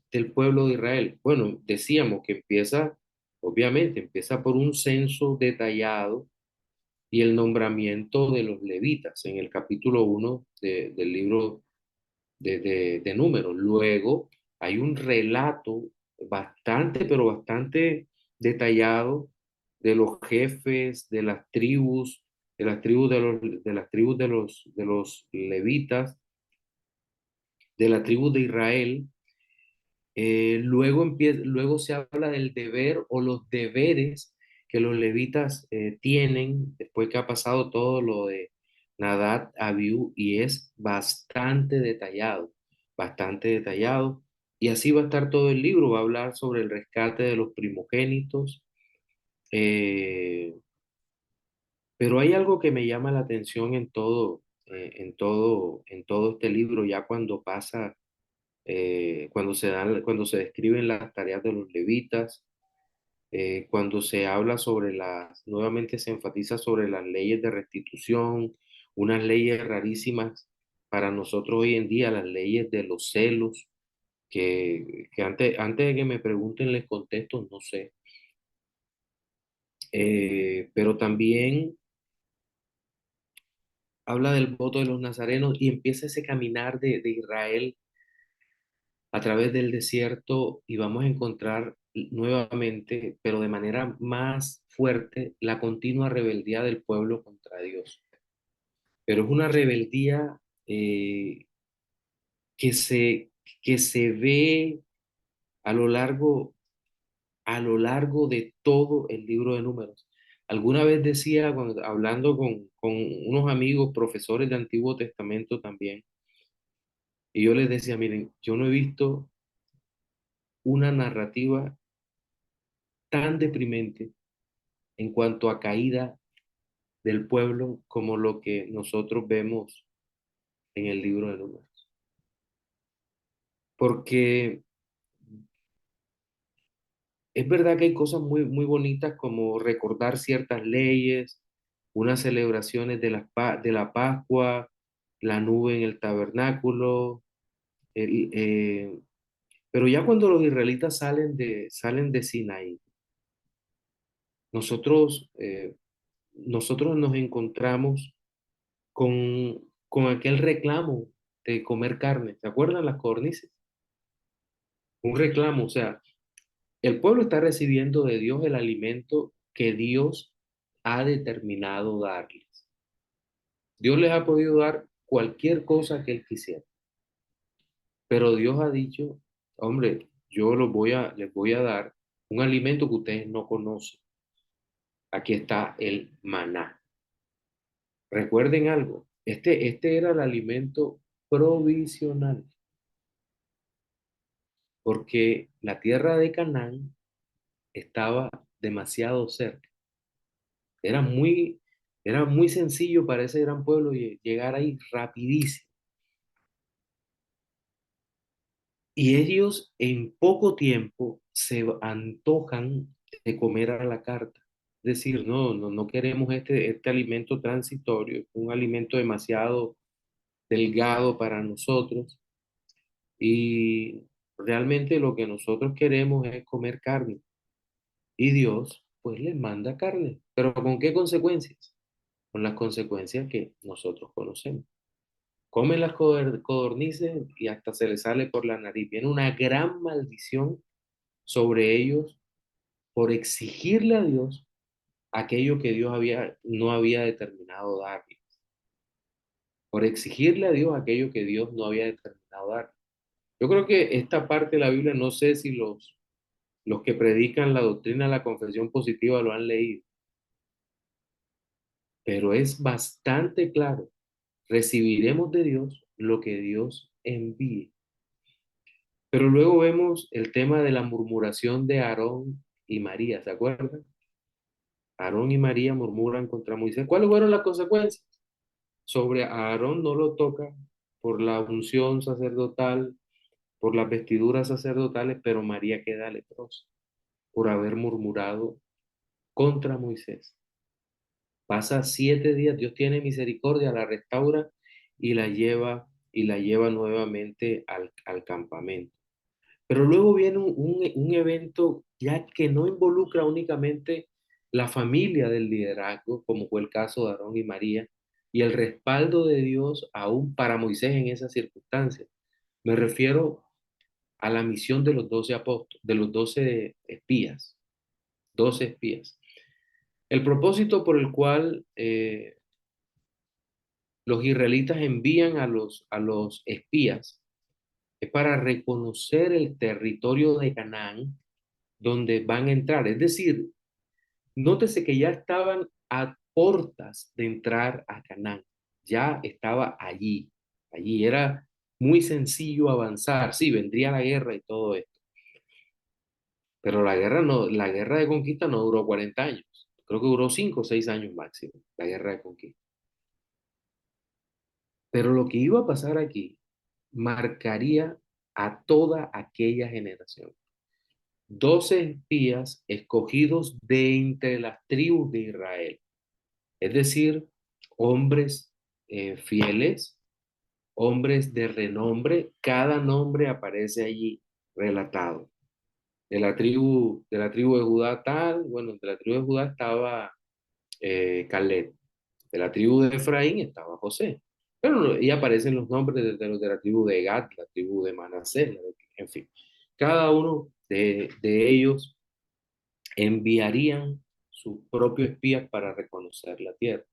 del pueblo de Israel. Bueno, decíamos que empieza Obviamente, empieza por un censo detallado y el nombramiento de los levitas en el capítulo 1 del libro de Números. Luego hay un relato bastante, pero bastante detallado de los jefes, de las tribus, de las tribus de los levitas, de la tribu de Israel. Luego se habla del deber o los deberes que los levitas tienen después que ha pasado todo lo de Nadab, Abiú, y es bastante detallado. Y así va a estar todo el libro, va a hablar sobre el rescate de los primogénitos. eh, pero hay algo que me llama la atención en todo este libro, ya cuando pasa cuando se describen las tareas de los levitas, cuando se habla sobre nuevamente se enfatiza sobre las leyes de restitución, unas leyes rarísimas para nosotros hoy en día, las leyes de los celos, que antes de que me pregunten les contesto, no sé. Pero también habla del voto de los nazarenos y empieza ese caminar de Israel a través del desierto y vamos a encontrar nuevamente, pero de manera más fuerte, la continua rebeldía del pueblo contra Dios. Pero es una rebeldía eh, que se, que se ve a lo largo, a lo largo de todo el libro de Números. Alguna vez decía, hablando con unos amigos, profesores de Antiguo Testamento también, y yo les decía, miren, yo no he visto una narrativa tan deprimente en cuanto a caída del pueblo como lo que nosotros vemos en el libro de Números. Porque es verdad que hay cosas muy bonitas como recordar ciertas leyes, unas celebraciones de la Pascua, la nube en el tabernáculo, el- eh, pero ya cuando los israelitas salen de Sinaí, nosotros, nosotros nos encontramos con aquel reclamo de comer carne. ¿Se acuerdan las codornices? Un reclamo, o sea, el pueblo está recibiendo de Dios el alimento que Dios ha determinado darles. Dios les ha podido dar cualquier cosa que Él quisiera, pero Dios ha dicho, hombre, les voy a dar un alimento que ustedes no conocen. Aquí está el maná. Recuerden algo, este era el alimento provisional, porque la tierra de Canaán estaba demasiado cerca. Era muy, era muy sencillo para ese gran pueblo llegar ahí rapidísimo. Y ellos en poco tiempo se antojan de comer a la carta. Es decir, no queremos este alimento transitorio, un alimento demasiado delgado para nosotros. Y realmente lo que nosotros queremos es comer carne. Y Dios, pues, les manda carne. ¿Pero con qué consecuencias? Con las consecuencias que nosotros conocemos. Comen las codornices y hasta se les sale por la nariz. Viene una gran maldición sobre ellos por exigirle a Dios aquello que no había determinado darles. Por exigirle a Dios aquello que Dios no había determinado dar. Yo creo que esta parte de la Biblia, no sé si los que predican la doctrina de la confesión positiva lo han leído, pero es bastante claro. Recibiremos de Dios lo que Dios envíe. Pero luego vemos el tema de la murmuración de Aarón y María, ¿se acuerdan? Aarón y María murmuran contra Moisés. ¿Cuáles fueron las consecuencias? Sobre Aarón no lo toca por la unción sacerdotal, por las vestiduras sacerdotales, pero María queda leprosa por haber murmurado contra Moisés. Pasa 7 días, Dios tiene misericordia, la restaura y la lleva nuevamente al campamento. Pero luego viene un evento ya que no involucra únicamente la familia del liderazgo, como fue el caso de Aarón y María, y el respaldo de Dios aún para Moisés en esas circunstancias. Me refiero a la misión de los 12 apóstoles, de los 12 espías, 12 espías. El propósito por el cual los israelitas envían a los espías es para reconocer el territorio de Canaán donde van a entrar. Es decir, nótese que ya estaban a puertas de entrar a Canaán. Ya estaba allí. Allí era muy sencillo avanzar. Sí, vendría la guerra y todo esto. Pero la guerra no, la guerra de conquista no duró 40 años. Creo que duró 5 o 6 años máximo, la guerra de conquista. Pero lo que iba a pasar aquí marcaría a toda aquella generación. 12 espías escogidos de entre las tribus de Israel, es decir, hombres fieles, hombres de renombre, cada nombre aparece allí relatado. De la tribu de Judá tal, bueno, de la tribu de Judá estaba Caleb, de la tribu de Efraín estaba José, pero y aparecen los nombres de la tribu de Gad, la tribu de Manasés, en fin, cada uno de ellos enviarían sus propios espías para reconocer la tierra.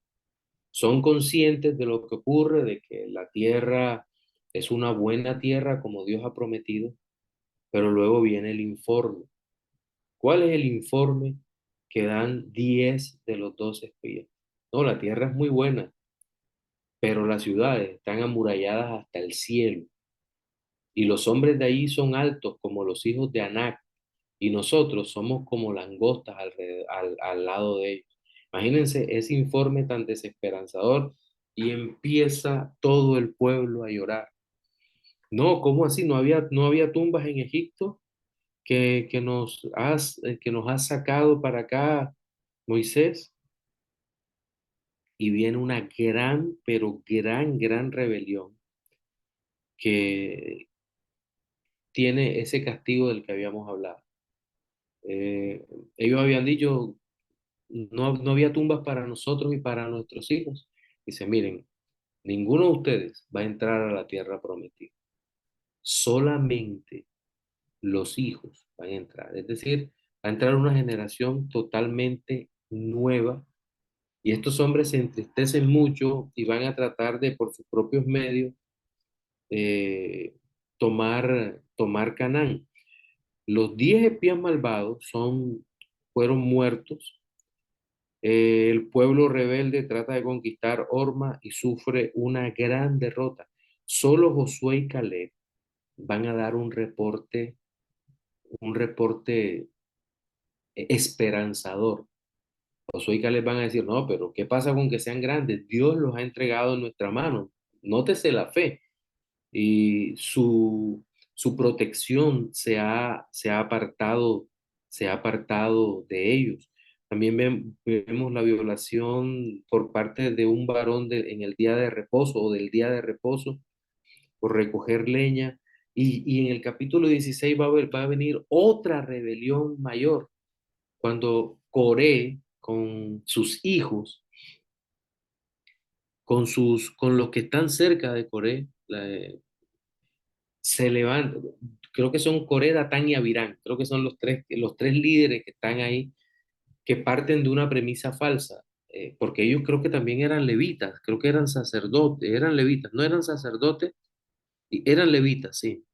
Son conscientes de lo que ocurre, de que la tierra es una buena tierra como Dios ha prometido, pero luego viene el informe. ¿Cuál es el informe que dan 10 de los 12 espías? No, la tierra es muy buena, pero las ciudades están amuralladas hasta el cielo, y los hombres de allí son altos como los hijos de Anac, y nosotros somos como langostas al lado de ellos. Imagínense ese informe tan desesperanzador y empieza todo el pueblo a llorar. No, ¿cómo así? No había tumbas en Egipto que nos has sacado para acá, Moisés. Y viene una gran, pero gran rebelión que tiene ese castigo del que habíamos hablado. Eh, Ellos habían dicho, no había tumbas para nosotros y para nuestros hijos. Dice, miren, ninguno de ustedes va a entrar a la tierra prometida. Solamente los hijos van a entrar. Es decir, va a entrar una generación totalmente nueva, y estos hombres se entristecen mucho y van a tratar de, por sus propios medios, eh, tomar Canaán. Los 10 espías malvados fueron muertos. El pueblo rebelde trata de conquistar Orma y sufre una gran derrota. Solo Josué y Caleb van a dar un reporte esperanzador. Josué y Caleb van a decir, no, pero ¿qué pasa con que sean grandes? Dios los ha entregado en nuestra mano. Nótese la fe. Y su protección se ha apartado de ellos. También vemos la violación por parte de un varón en el día de reposo o del día de reposo por recoger leña. Y en el capítulo 16 va a venir otra rebelión mayor, cuando Coré con sus hijos, con los que están cerca de Coré, se levantan. Creo que son Coré, Datán y Abirán. Creo que son los tres líderes que están ahí, que parten de una premisa falsa, porque ellos creo que también eran levitas, creo que eran sacerdotes, eran levitas, no eran sacerdotes, eran levitas, sí.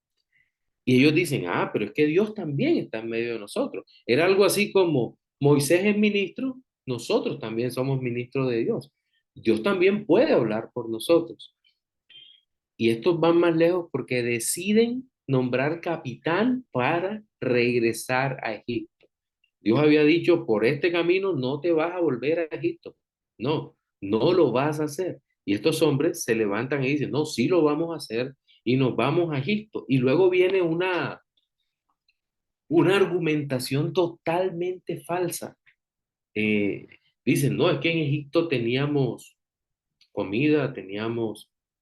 Y ellos dicen, ah, pero es que Dios también está en medio de nosotros. Era algo así como Moisés es ministro, nosotros también somos ministros de Dios. Dios también puede hablar por nosotros. Y estos van más lejos porque deciden nombrar capitán para regresar a Egipto. Dios había dicho, por este camino no te vas a volver a Egipto. No, no lo vas a hacer. Y estos hombres se levantan y dicen, no, sí lo vamos a hacer y nos vamos a Egipto. Y luego viene una argumentación totalmente falsa. Eh, Dicen, no, es que en Egipto teníamos comida,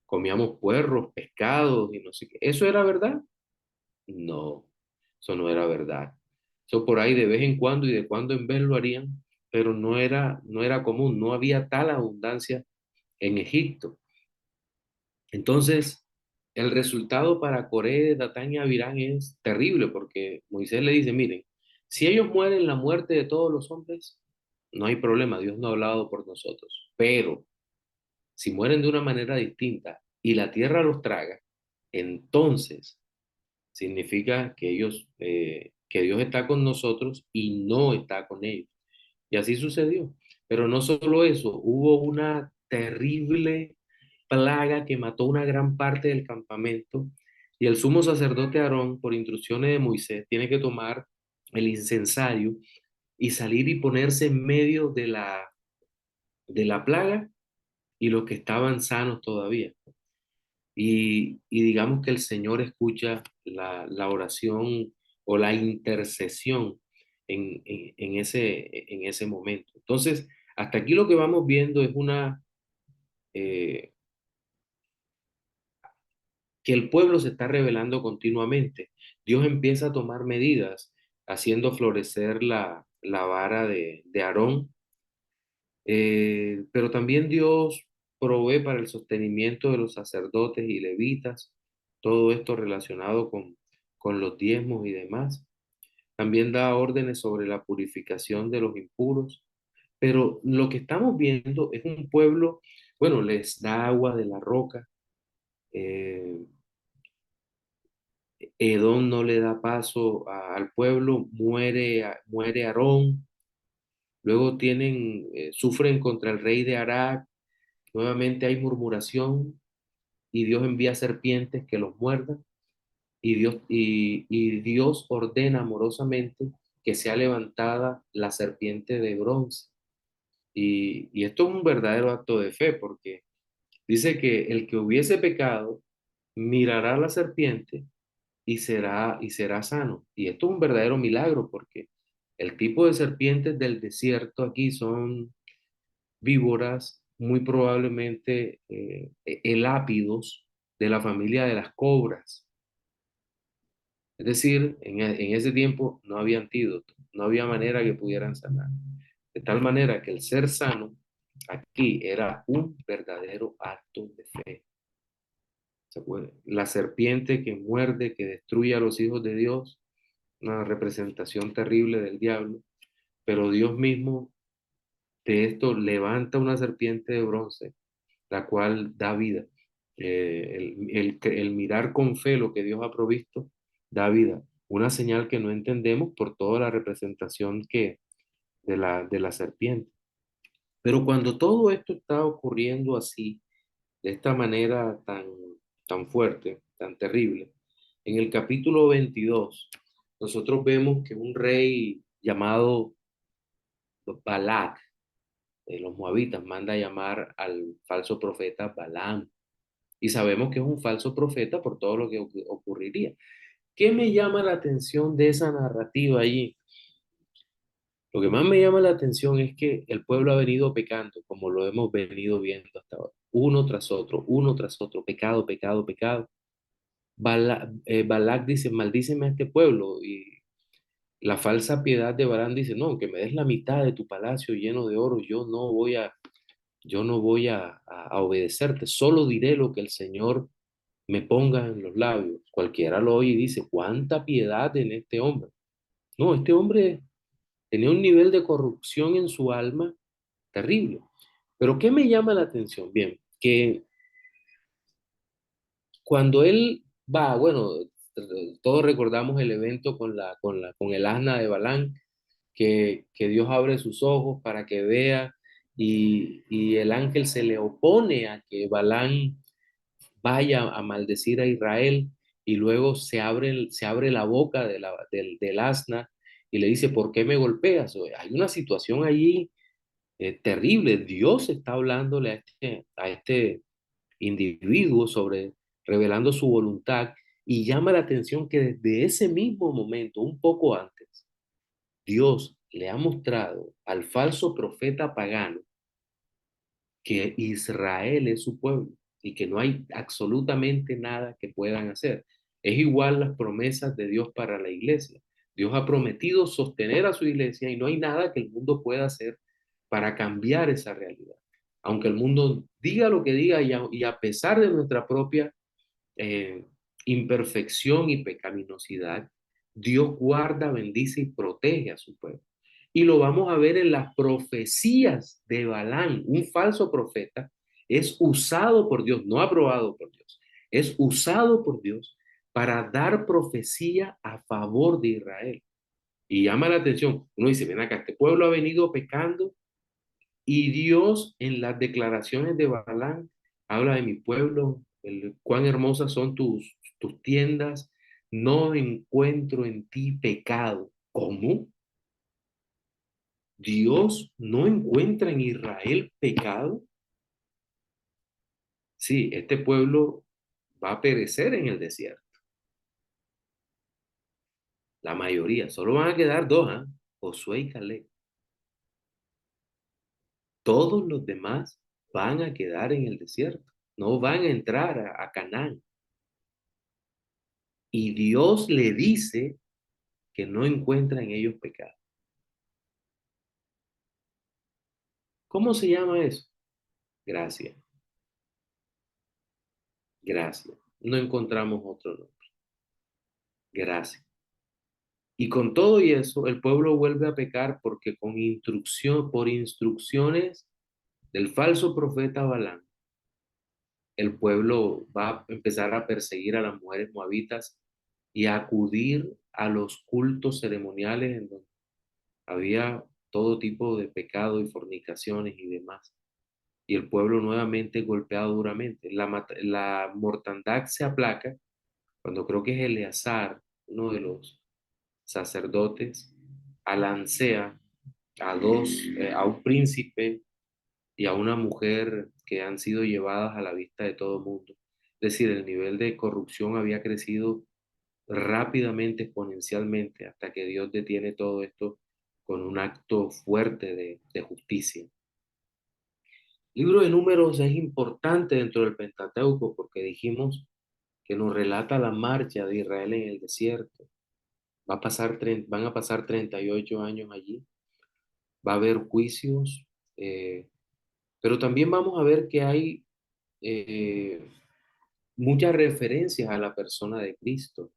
comíamos puerros, pescados y no sé qué. ¿Eso era verdad? No, eso no era verdad. Eso por ahí de vez en cuando y de cuando en vez lo harían, pero no era común, no había tal abundancia en Egipto. Entonces, el resultado para Coré, Datán y Abirán es terrible porque Moisés le dice, miren, si ellos mueren la muerte de todos los hombres, no hay problema, Dios no ha hablado por nosotros. Pero si mueren de una manera distinta y la tierra los traga, entonces significa que que Dios está con nosotros y no está con ellos. Y así sucedió. Pero no solo eso, hubo una terrible plaga que mató una gran parte del campamento y el sumo sacerdote Aarón, por instrucciones de Moisés, tiene que tomar el incensario y salir y ponerse en medio de la plaga y los que estaban sanos todavía. Y digamos que el Señor escucha la oración o la intercesión en ese momento. Entonces, hasta aquí lo que vamos viendo es eh, que el pueblo se está rebelando continuamente. Dios empieza a tomar medidas, haciendo florecer la vara de Aarón, pero también Dios provee para el sostenimiento de los sacerdotes y levitas, todo esto relacionado con los diezmos y demás. También da órdenes sobre la purificación de los impuros, pero lo que estamos viendo es un pueblo, bueno, les da agua de la roca. eh, Edom no le da paso al pueblo, muere Aarón, luego sufren contra el rey de Arac, nuevamente hay murmuración y Dios envía serpientes que los muerdan y Dios ordena amorosamente que sea levantada la serpiente de bronce. Y esto es un verdadero acto de fe porque dice que el que hubiese pecado mirará a la serpiente y será sano. Y esto es un verdadero milagro porque el tipo de serpientes del desierto aquí son víboras, muy probablemente elápidos de la familia de las cobras. Es decir, en ese tiempo no había antídoto, no había manera que pudieran sanar. De tal manera que el ser sano aquí era un verdadero acto de fe. La serpiente que muerde, que destruye a los hijos de Dios, una representación terrible del diablo, pero Dios mismo de esto levanta una serpiente de bronce, la cual da vida. El mirar con fe lo que Dios ha provisto, da vida. Una señal que no entendemos por toda la representación de la serpiente. Pero cuando todo esto está ocurriendo así, de esta manera tan fuerte, tan terrible, en el capítulo 22, nosotros vemos que un rey llamado Balac, de los moabitas, manda a llamar al falso profeta Balaam. Y sabemos que es un falso profeta por todo lo que ocurriría. ¿Qué me llama la atención de esa narrativa allí? Lo que más me llama la atención es que el pueblo ha venido pecando, como lo hemos venido viendo hasta ahora, uno tras otro, pecado, pecado, pecado. Balac dice, maldíceme a este pueblo, y la falsa piedad de Balaam dice, no, que me des la mitad de tu palacio lleno de oro, yo no voy a obedecerte, solo diré lo que el Señor me ponga en los labios. Cualquiera lo oye y dice, ¿cuánta piedad en este hombre? No, este hombre tenía un nivel de corrupción en su alma terrible. Pero ¿qué me llama la atención? Bien, que cuando él va, bueno, todos recordamos el evento con el asna de Balán, que Dios abre sus ojos para que vea y el ángel se le opone a que Balán vaya a maldecir a Israel y luego se abre la boca del asna y le dice, ¿por qué me golpeas? Hay una situación allí terrible. Dios está hablándole a este individuo revelando su voluntad y llama la atención que desde ese mismo momento, un poco antes, Dios le ha mostrado al falso profeta pagano que Israel es su pueblo y que no hay absolutamente nada que puedan hacer. Es igual las promesas de Dios para la iglesia. Dios ha prometido sostener a su iglesia y no hay nada que el mundo pueda hacer para cambiar esa realidad. Aunque el mundo diga lo que diga y a pesar de nuestra propia eh, imperfección y pecaminosidad, Dios guarda, bendice y protege a su pueblo. Y lo vamos a ver en las profecías de Balaam. Un falso profeta es usado por Dios, no aprobado por Dios, es usado por Dios para dar profecía a favor de Israel. Y llama la atención, uno dice, ven acá, este pueblo ha venido pecando y Dios en las declaraciones de Balaam habla de mi pueblo, cuán hermosas son tus tiendas, no encuentro en ti pecado. ¿Cómo? ¿Dios no encuentra en Israel pecado? Sí, este pueblo va a perecer en el desierto. La mayoría, solo van a quedar dos, ¿eh? Josué y Caleb. Todos los demás van a quedar en el desierto, no van a entrar a Canaán. Y Dios le dice que no encuentra en ellos pecado. ¿Cómo se llama eso? Gracia. Gracia. No encontramos otro nombre. Gracia. Y con todo y eso, el pueblo vuelve a pecar porque por instrucciones del falso profeta Balaam, el pueblo va a empezar a perseguir a las mujeres moabitas y a acudir a los cultos ceremoniales en donde había todo tipo de pecado y fornicaciones y demás. Y el pueblo nuevamente golpeado duramente. La mortandad se aplaca cuando creo que es Eleazar, uno de los sacerdotes, alancea a un príncipe y a una mujer que han sido llevadas a la vista de todo el mundo. Es decir, el nivel de corrupción había crecido rápidamente, exponencialmente, hasta que Dios detiene todo esto con un acto fuerte de justicia. El libro de Números es importante dentro del Pentateuco porque dijimos que nos relata la marcha de Israel en el desierto. Van a pasar 38 años allí, va a haber juicios, pero también vamos a ver que hay eh, muchas referencias a la persona de Cristo,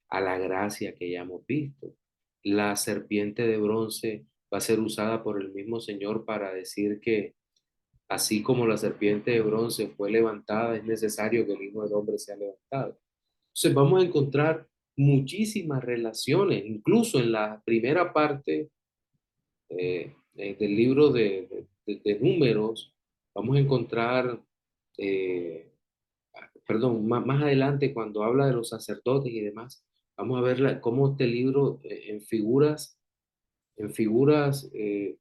a la gracia que ya hemos visto. La serpiente de bronce va a ser usada por el mismo Señor para decir que así como la serpiente de bronce fue levantada, es necesario que el Hijo del Hombre sea levantado. Entonces vamos a encontrar muchísimas relaciones, incluso en la primera parte del libro de Números, vamos a encontrar, perdón, más adelante cuando habla de los sacerdotes y demás, vamos a ver cómo este libro en figuras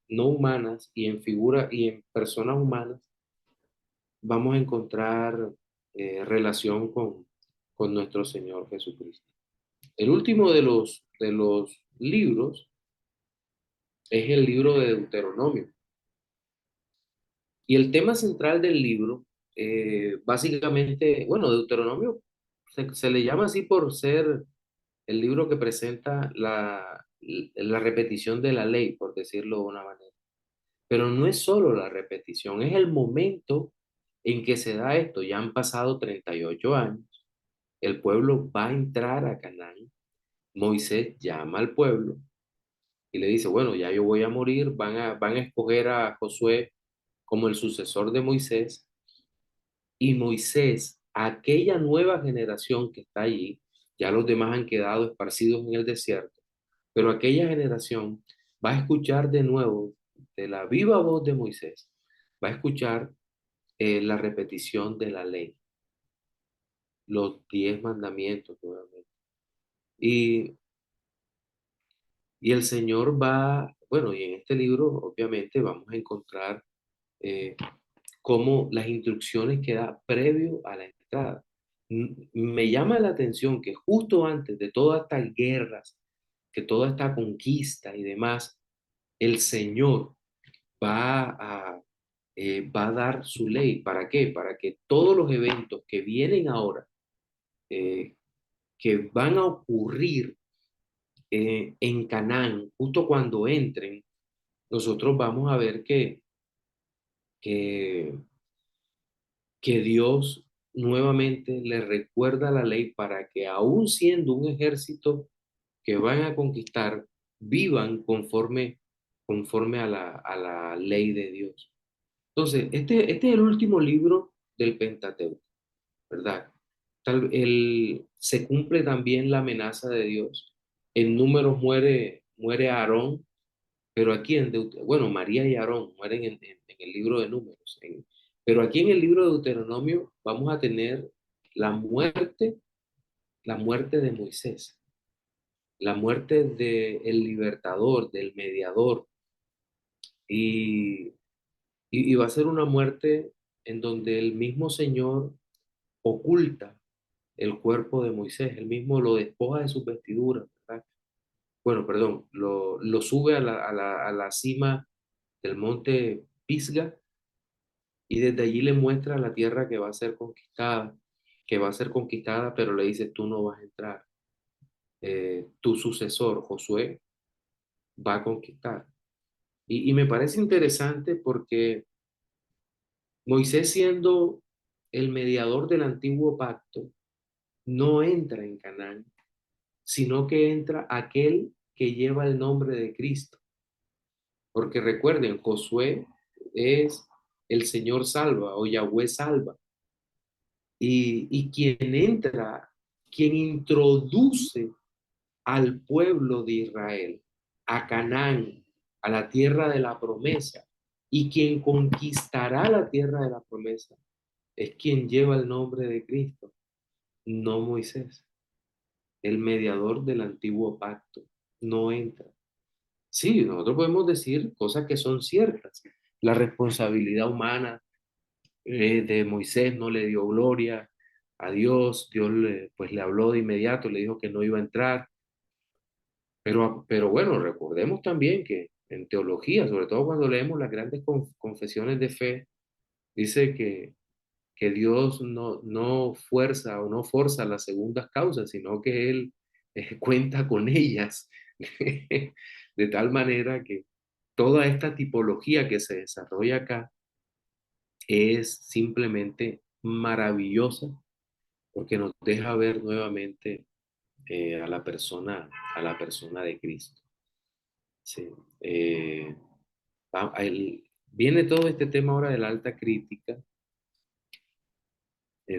no humanas y en personas humanas, vamos a encontrar relación con nuestro Señor Jesucristo. El último de los libros es el libro de Deuteronomio. Y el tema central del libro, básicamente, bueno, Deuteronomio se le llama así por ser el libro que presenta la repetición de la ley, por decirlo de una manera. Pero no es solo la repetición, es el momento en que se da esto. Ya han pasado 38 años, el pueblo va a entrar a Canaán. Moisés llama al pueblo y le dice, bueno, ya yo voy a morir, van a escoger a Josué como el sucesor de Moisés. Y Moisés, aquella nueva generación que está allí, ya los demás han quedado esparcidos en el desierto, pero aquella generación va a escuchar de nuevo de la viva voz de Moisés, va a escuchar la repetición de la ley, los 10 mandamientos nuevamente. Y, y el Señor va, bueno, y en este libro obviamente vamos a encontrar eh, como las instrucciones que da previo a la entrada. Me llama la atención que justo antes de todas estas guerras, que toda esta conquista y demás, el Señor va va a dar su ley. ¿Para qué? Para que todos los eventos que vienen ahora, que van a ocurrir en Canaán, justo cuando entren, nosotros vamos a ver que, que Dios nuevamente les recuerda la ley para que aún siendo un ejército que van a conquistar, vivan conforme a la ley de Dios. Entonces, este es el último libro del Pentateuco, ¿verdad? Se cumple también la amenaza de Dios. En Números muere Aarón, pero aquí bueno, María y Aarón mueren en el libro de Números. Pero aquí en el libro de Deuteronomio vamos a tener la muerte, la muerte de Moisés, la muerte del libertador, del mediador. Y, y va a ser una muerte en donde el mismo Señor oculta el cuerpo de Moisés, él mismo lo despoja de sus vestiduras, ¿verdad? Bueno, perdón, lo sube a la cima del monte Pisga y desde allí le muestra la tierra que va a ser conquistada, pero le dice, tú no vas a entrar. Tu sucesor, Josué, va a conquistar. Y me parece interesante porque Moisés, siendo el mediador del antiguo pacto, no entra en Canaán, sino que entra aquel que lleva el nombre de Cristo. Porque recuerden, Josué es el Señor salva o Yahweh salva. Y quien entra, quien introduce al pueblo de Israel a Canaán, a la tierra de la promesa, y quien conquistará la tierra de la promesa, es quien lleva el nombre de Cristo, no Moisés. El mediador del antiguo pacto no entra. Sí, nosotros podemos decir cosas que son ciertas. La responsabilidad humana de Moisés no le dio gloria a Dios. Dios pues le habló de inmediato, le dijo que no iba a entrar. Pero bueno, recordemos también que en teología, sobre todo cuando leemos las grandes confesiones de fe, dice que Dios no fuerza o no forza las segundas causas, sino que Él cuenta con ellas, de tal manera que toda esta tipología que se desarrolla acá es simplemente maravillosa porque nos deja ver nuevamente a la persona de Cristo. Sí. Viene todo este tema ahora de la alta crítica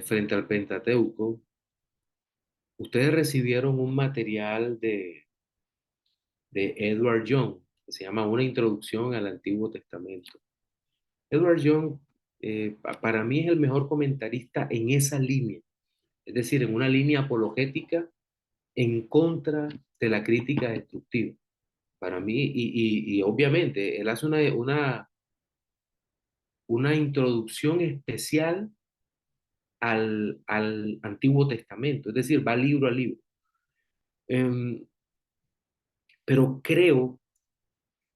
frente al Pentateuco. Ustedes recibieron un material de Edward Young, que se llama Una introducción al Antiguo Testamento. Edward Young, para mí, es el mejor comentarista en esa línea, es decir, en una línea apologética en contra de la crítica destructiva. Para mí, y obviamente, él hace una introducción especial al Antiguo Testamento, es decir, va libro a libro. Em, pero creo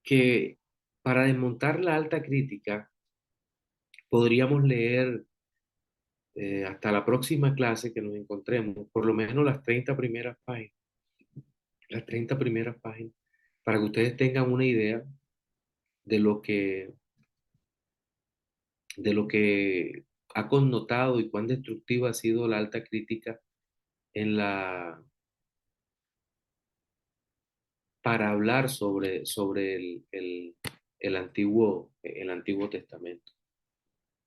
que para desmontar la alta crítica podríamos leer hasta la próxima clase que nos encontremos, por lo menos las 30 primeras páginas, para que ustedes tengan una idea de de lo que ha connotado y cuán destructiva ha sido la alta crítica en para hablar sobre el Antiguo Testamento.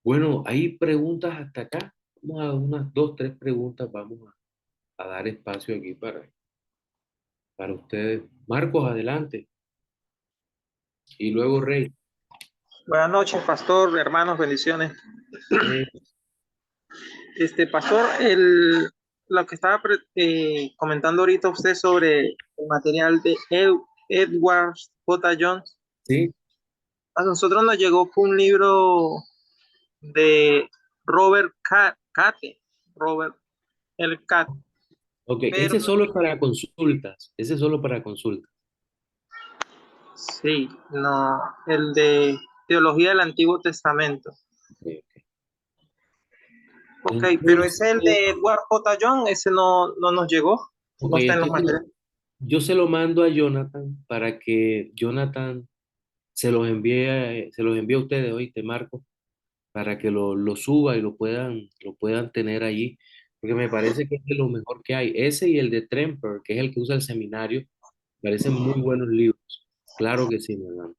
Bueno, hay preguntas hasta acá. Vamos a unas dos, tres preguntas. Vamos a dar espacio aquí para ustedes. Marcos, adelante. Y luego Rey. Buenas noches, pastor, hermanos, bendiciones. Eh, Pastor, lo que estaba comentando ahorita usted sobre el material de Edward J. Jones, sí, a nosotros nos llegó fue un libro de Robert Cate, Robert L. Cate. ok, Pero ese solo es para consultas. Ese es solo para consultas. sí, no, el de Teología del Antiguo Testamento. Okay, okay. Ok, pero ese el de Edward J. Jones, ese no nos llegó, no Okay, está en los materiales. Yo se lo mando a Jonathan para que Jonathan se los envíe a ustedes hoy, te marco, para que lo suba y lo puedan tener allí, porque me parece que es de lo mejor que hay. Ese y el de Tremper, que es el que usa el seminario, parecen muy buenos libros. Claro que sí, mi hermano.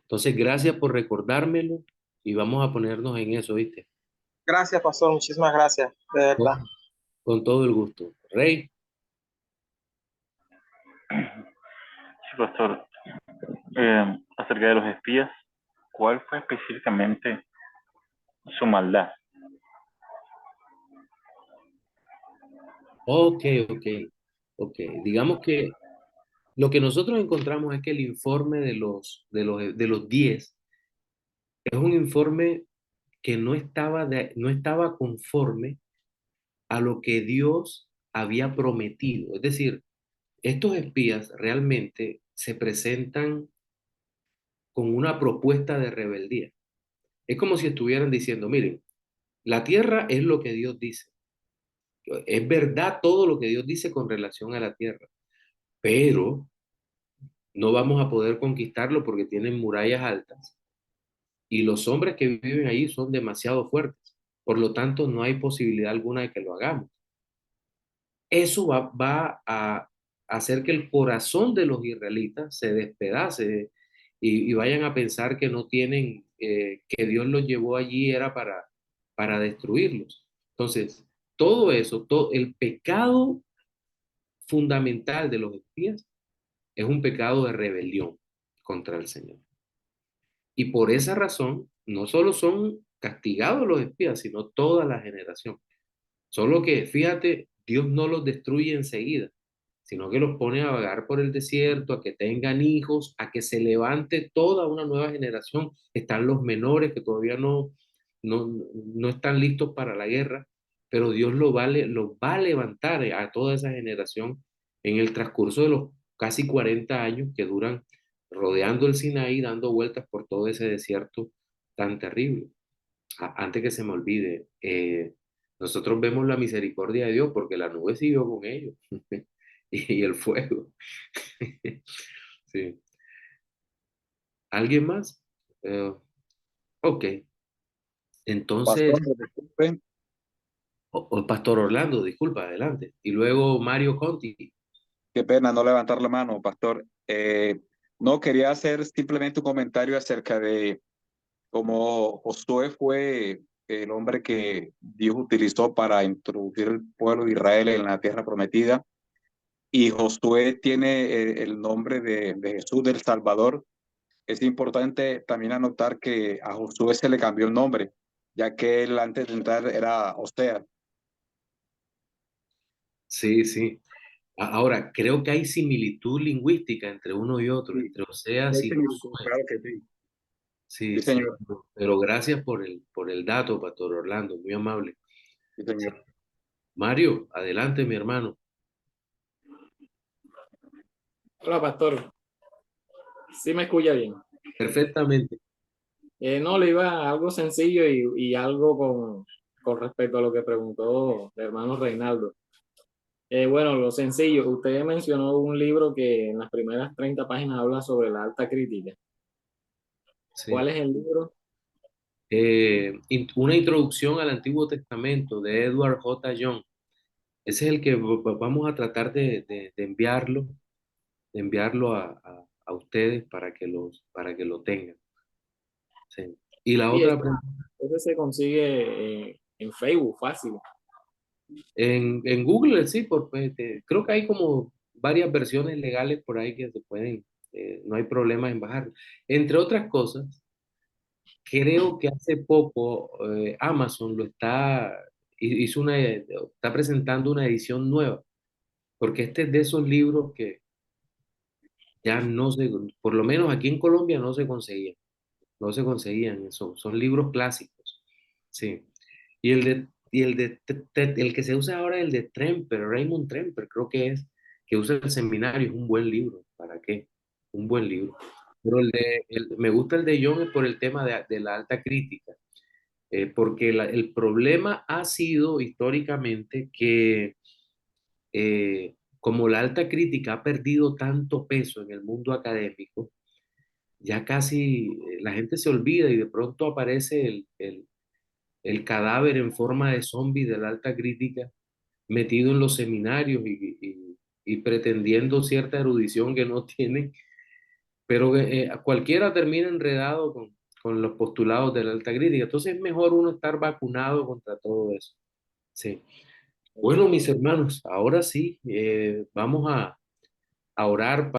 Entonces, gracias por recordármelo y vamos a ponernos en eso, ¿viste? Gracias, pastor, muchísimas gracias, de verdad. Con todo el gusto. Rey, Sí, pastor. Acerca de los espías, ¿cuál fue específicamente su maldad? ok, ok, ok. Digamos que lo que nosotros encontramos es que el informe de los 10 es un informe que no estaba conforme a lo que Dios había prometido. Es decir, estos espías realmente se presentan con una propuesta de rebeldía. Es como si estuvieran diciendo, miren, la tierra es lo que Dios dice. Es verdad todo lo que Dios dice con relación a la tierra, pero no vamos a poder conquistarlo porque tienen murallas altas y los hombres que viven ahí son demasiado fuertes. Por lo tanto, no hay posibilidad alguna de que lo hagamos. Eso va a hacer que el corazón de los israelitas se despedace y vayan a pensar que no tienen, que Dios los llevó allí era para destruirlos. Entonces, todo eso, todo, el pecado fundamental de los espías es un pecado de rebelión contra el Señor. Y por esa razón, no solo son castigados los espías, sino toda la generación. Solo que, fíjate, Dios no los destruye enseguida, sino que los pone a vagar por el desierto, a que tengan hijos, a que se levante toda una nueva generación. Están los menores que todavía no están listos para la guerra, pero Dios los va a levantar a toda esa generación en el transcurso de los casi 40 años que duran rodeando el Sinaí, dando vueltas por todo ese desierto tan terrible. Antes que se me olvide, nosotros vemos la misericordia de Dios porque la nube siguió con ellos y el fuego. Sí. ¿Alguien más? Ok. Entonces, Pastor, disculpe, o Pastor Orlando, disculpa, adelante. Y luego Mario Conti. qué pena no levantar la mano, pastor. No, quería hacer simplemente un comentario acerca de cómo Josué fue el hombre que Dios utilizó para introducir el pueblo de Israel en la tierra prometida. Y Josué tiene el nombre de Jesús del Salvador. Es importante también anotar que a Josué se le cambió el nombre, ya que él antes de entrar era Osea. Sí, sí. Ahora, creo que hay similitud lingüística entre uno y otro, Sí, entre Oseas hay y similitud, Josué. claro que sí. Sí, Sí, sí. señor. Pero gracias por el dato, Pastor Orlando, muy amable. Sí, señor. Mario, adelante, mi hermano. Hola, pastor. Sí me escucha bien. Perfectamente. No, le iba a algo sencillo y algo con respecto a lo que preguntó el hermano Reinaldo. Bueno, lo sencillo, usted mencionó un libro que en las primeras 30 páginas habla sobre la alta crítica. Sí. ¿Cuál es el libro? Una introducción al Antiguo Testamento de Edward J. Young. Ese es el que vamos a tratar de enviarlo a ustedes para que lo tengan. Sí. Y la Sí, otra, ese se consigue en Facebook, fácil. en Google, sí, creo que hay como varias versiones legales por ahí que se pueden, no hay problema en bajar. Entre otras cosas, creo que hace poco Amazon está presentando una edición nueva, porque este es de esos libros que ya no se, por lo menos aquí en Colombia no se conseguían, son libros clásicos, sí. El que se usa ahora es el de Tremper, Raymond Tremper, creo que es, que usa el seminario, es un buen libro, ¿para qué? Un buen libro. Pero me gusta el de John es por el tema de la alta crítica, porque el problema ha sido históricamente que como la alta crítica ha perdido tanto peso en el mundo académico, ya casi la gente se olvida y de pronto aparece el cadáver en forma de zombie de la alta crítica metido en los seminarios y pretendiendo cierta erudición que no tienen, pero cualquiera termina enredado con los postulados de la alta crítica. Entonces es mejor uno estar vacunado contra todo eso. Sí. Bueno, mis hermanos, ahora sí, vamos a orar.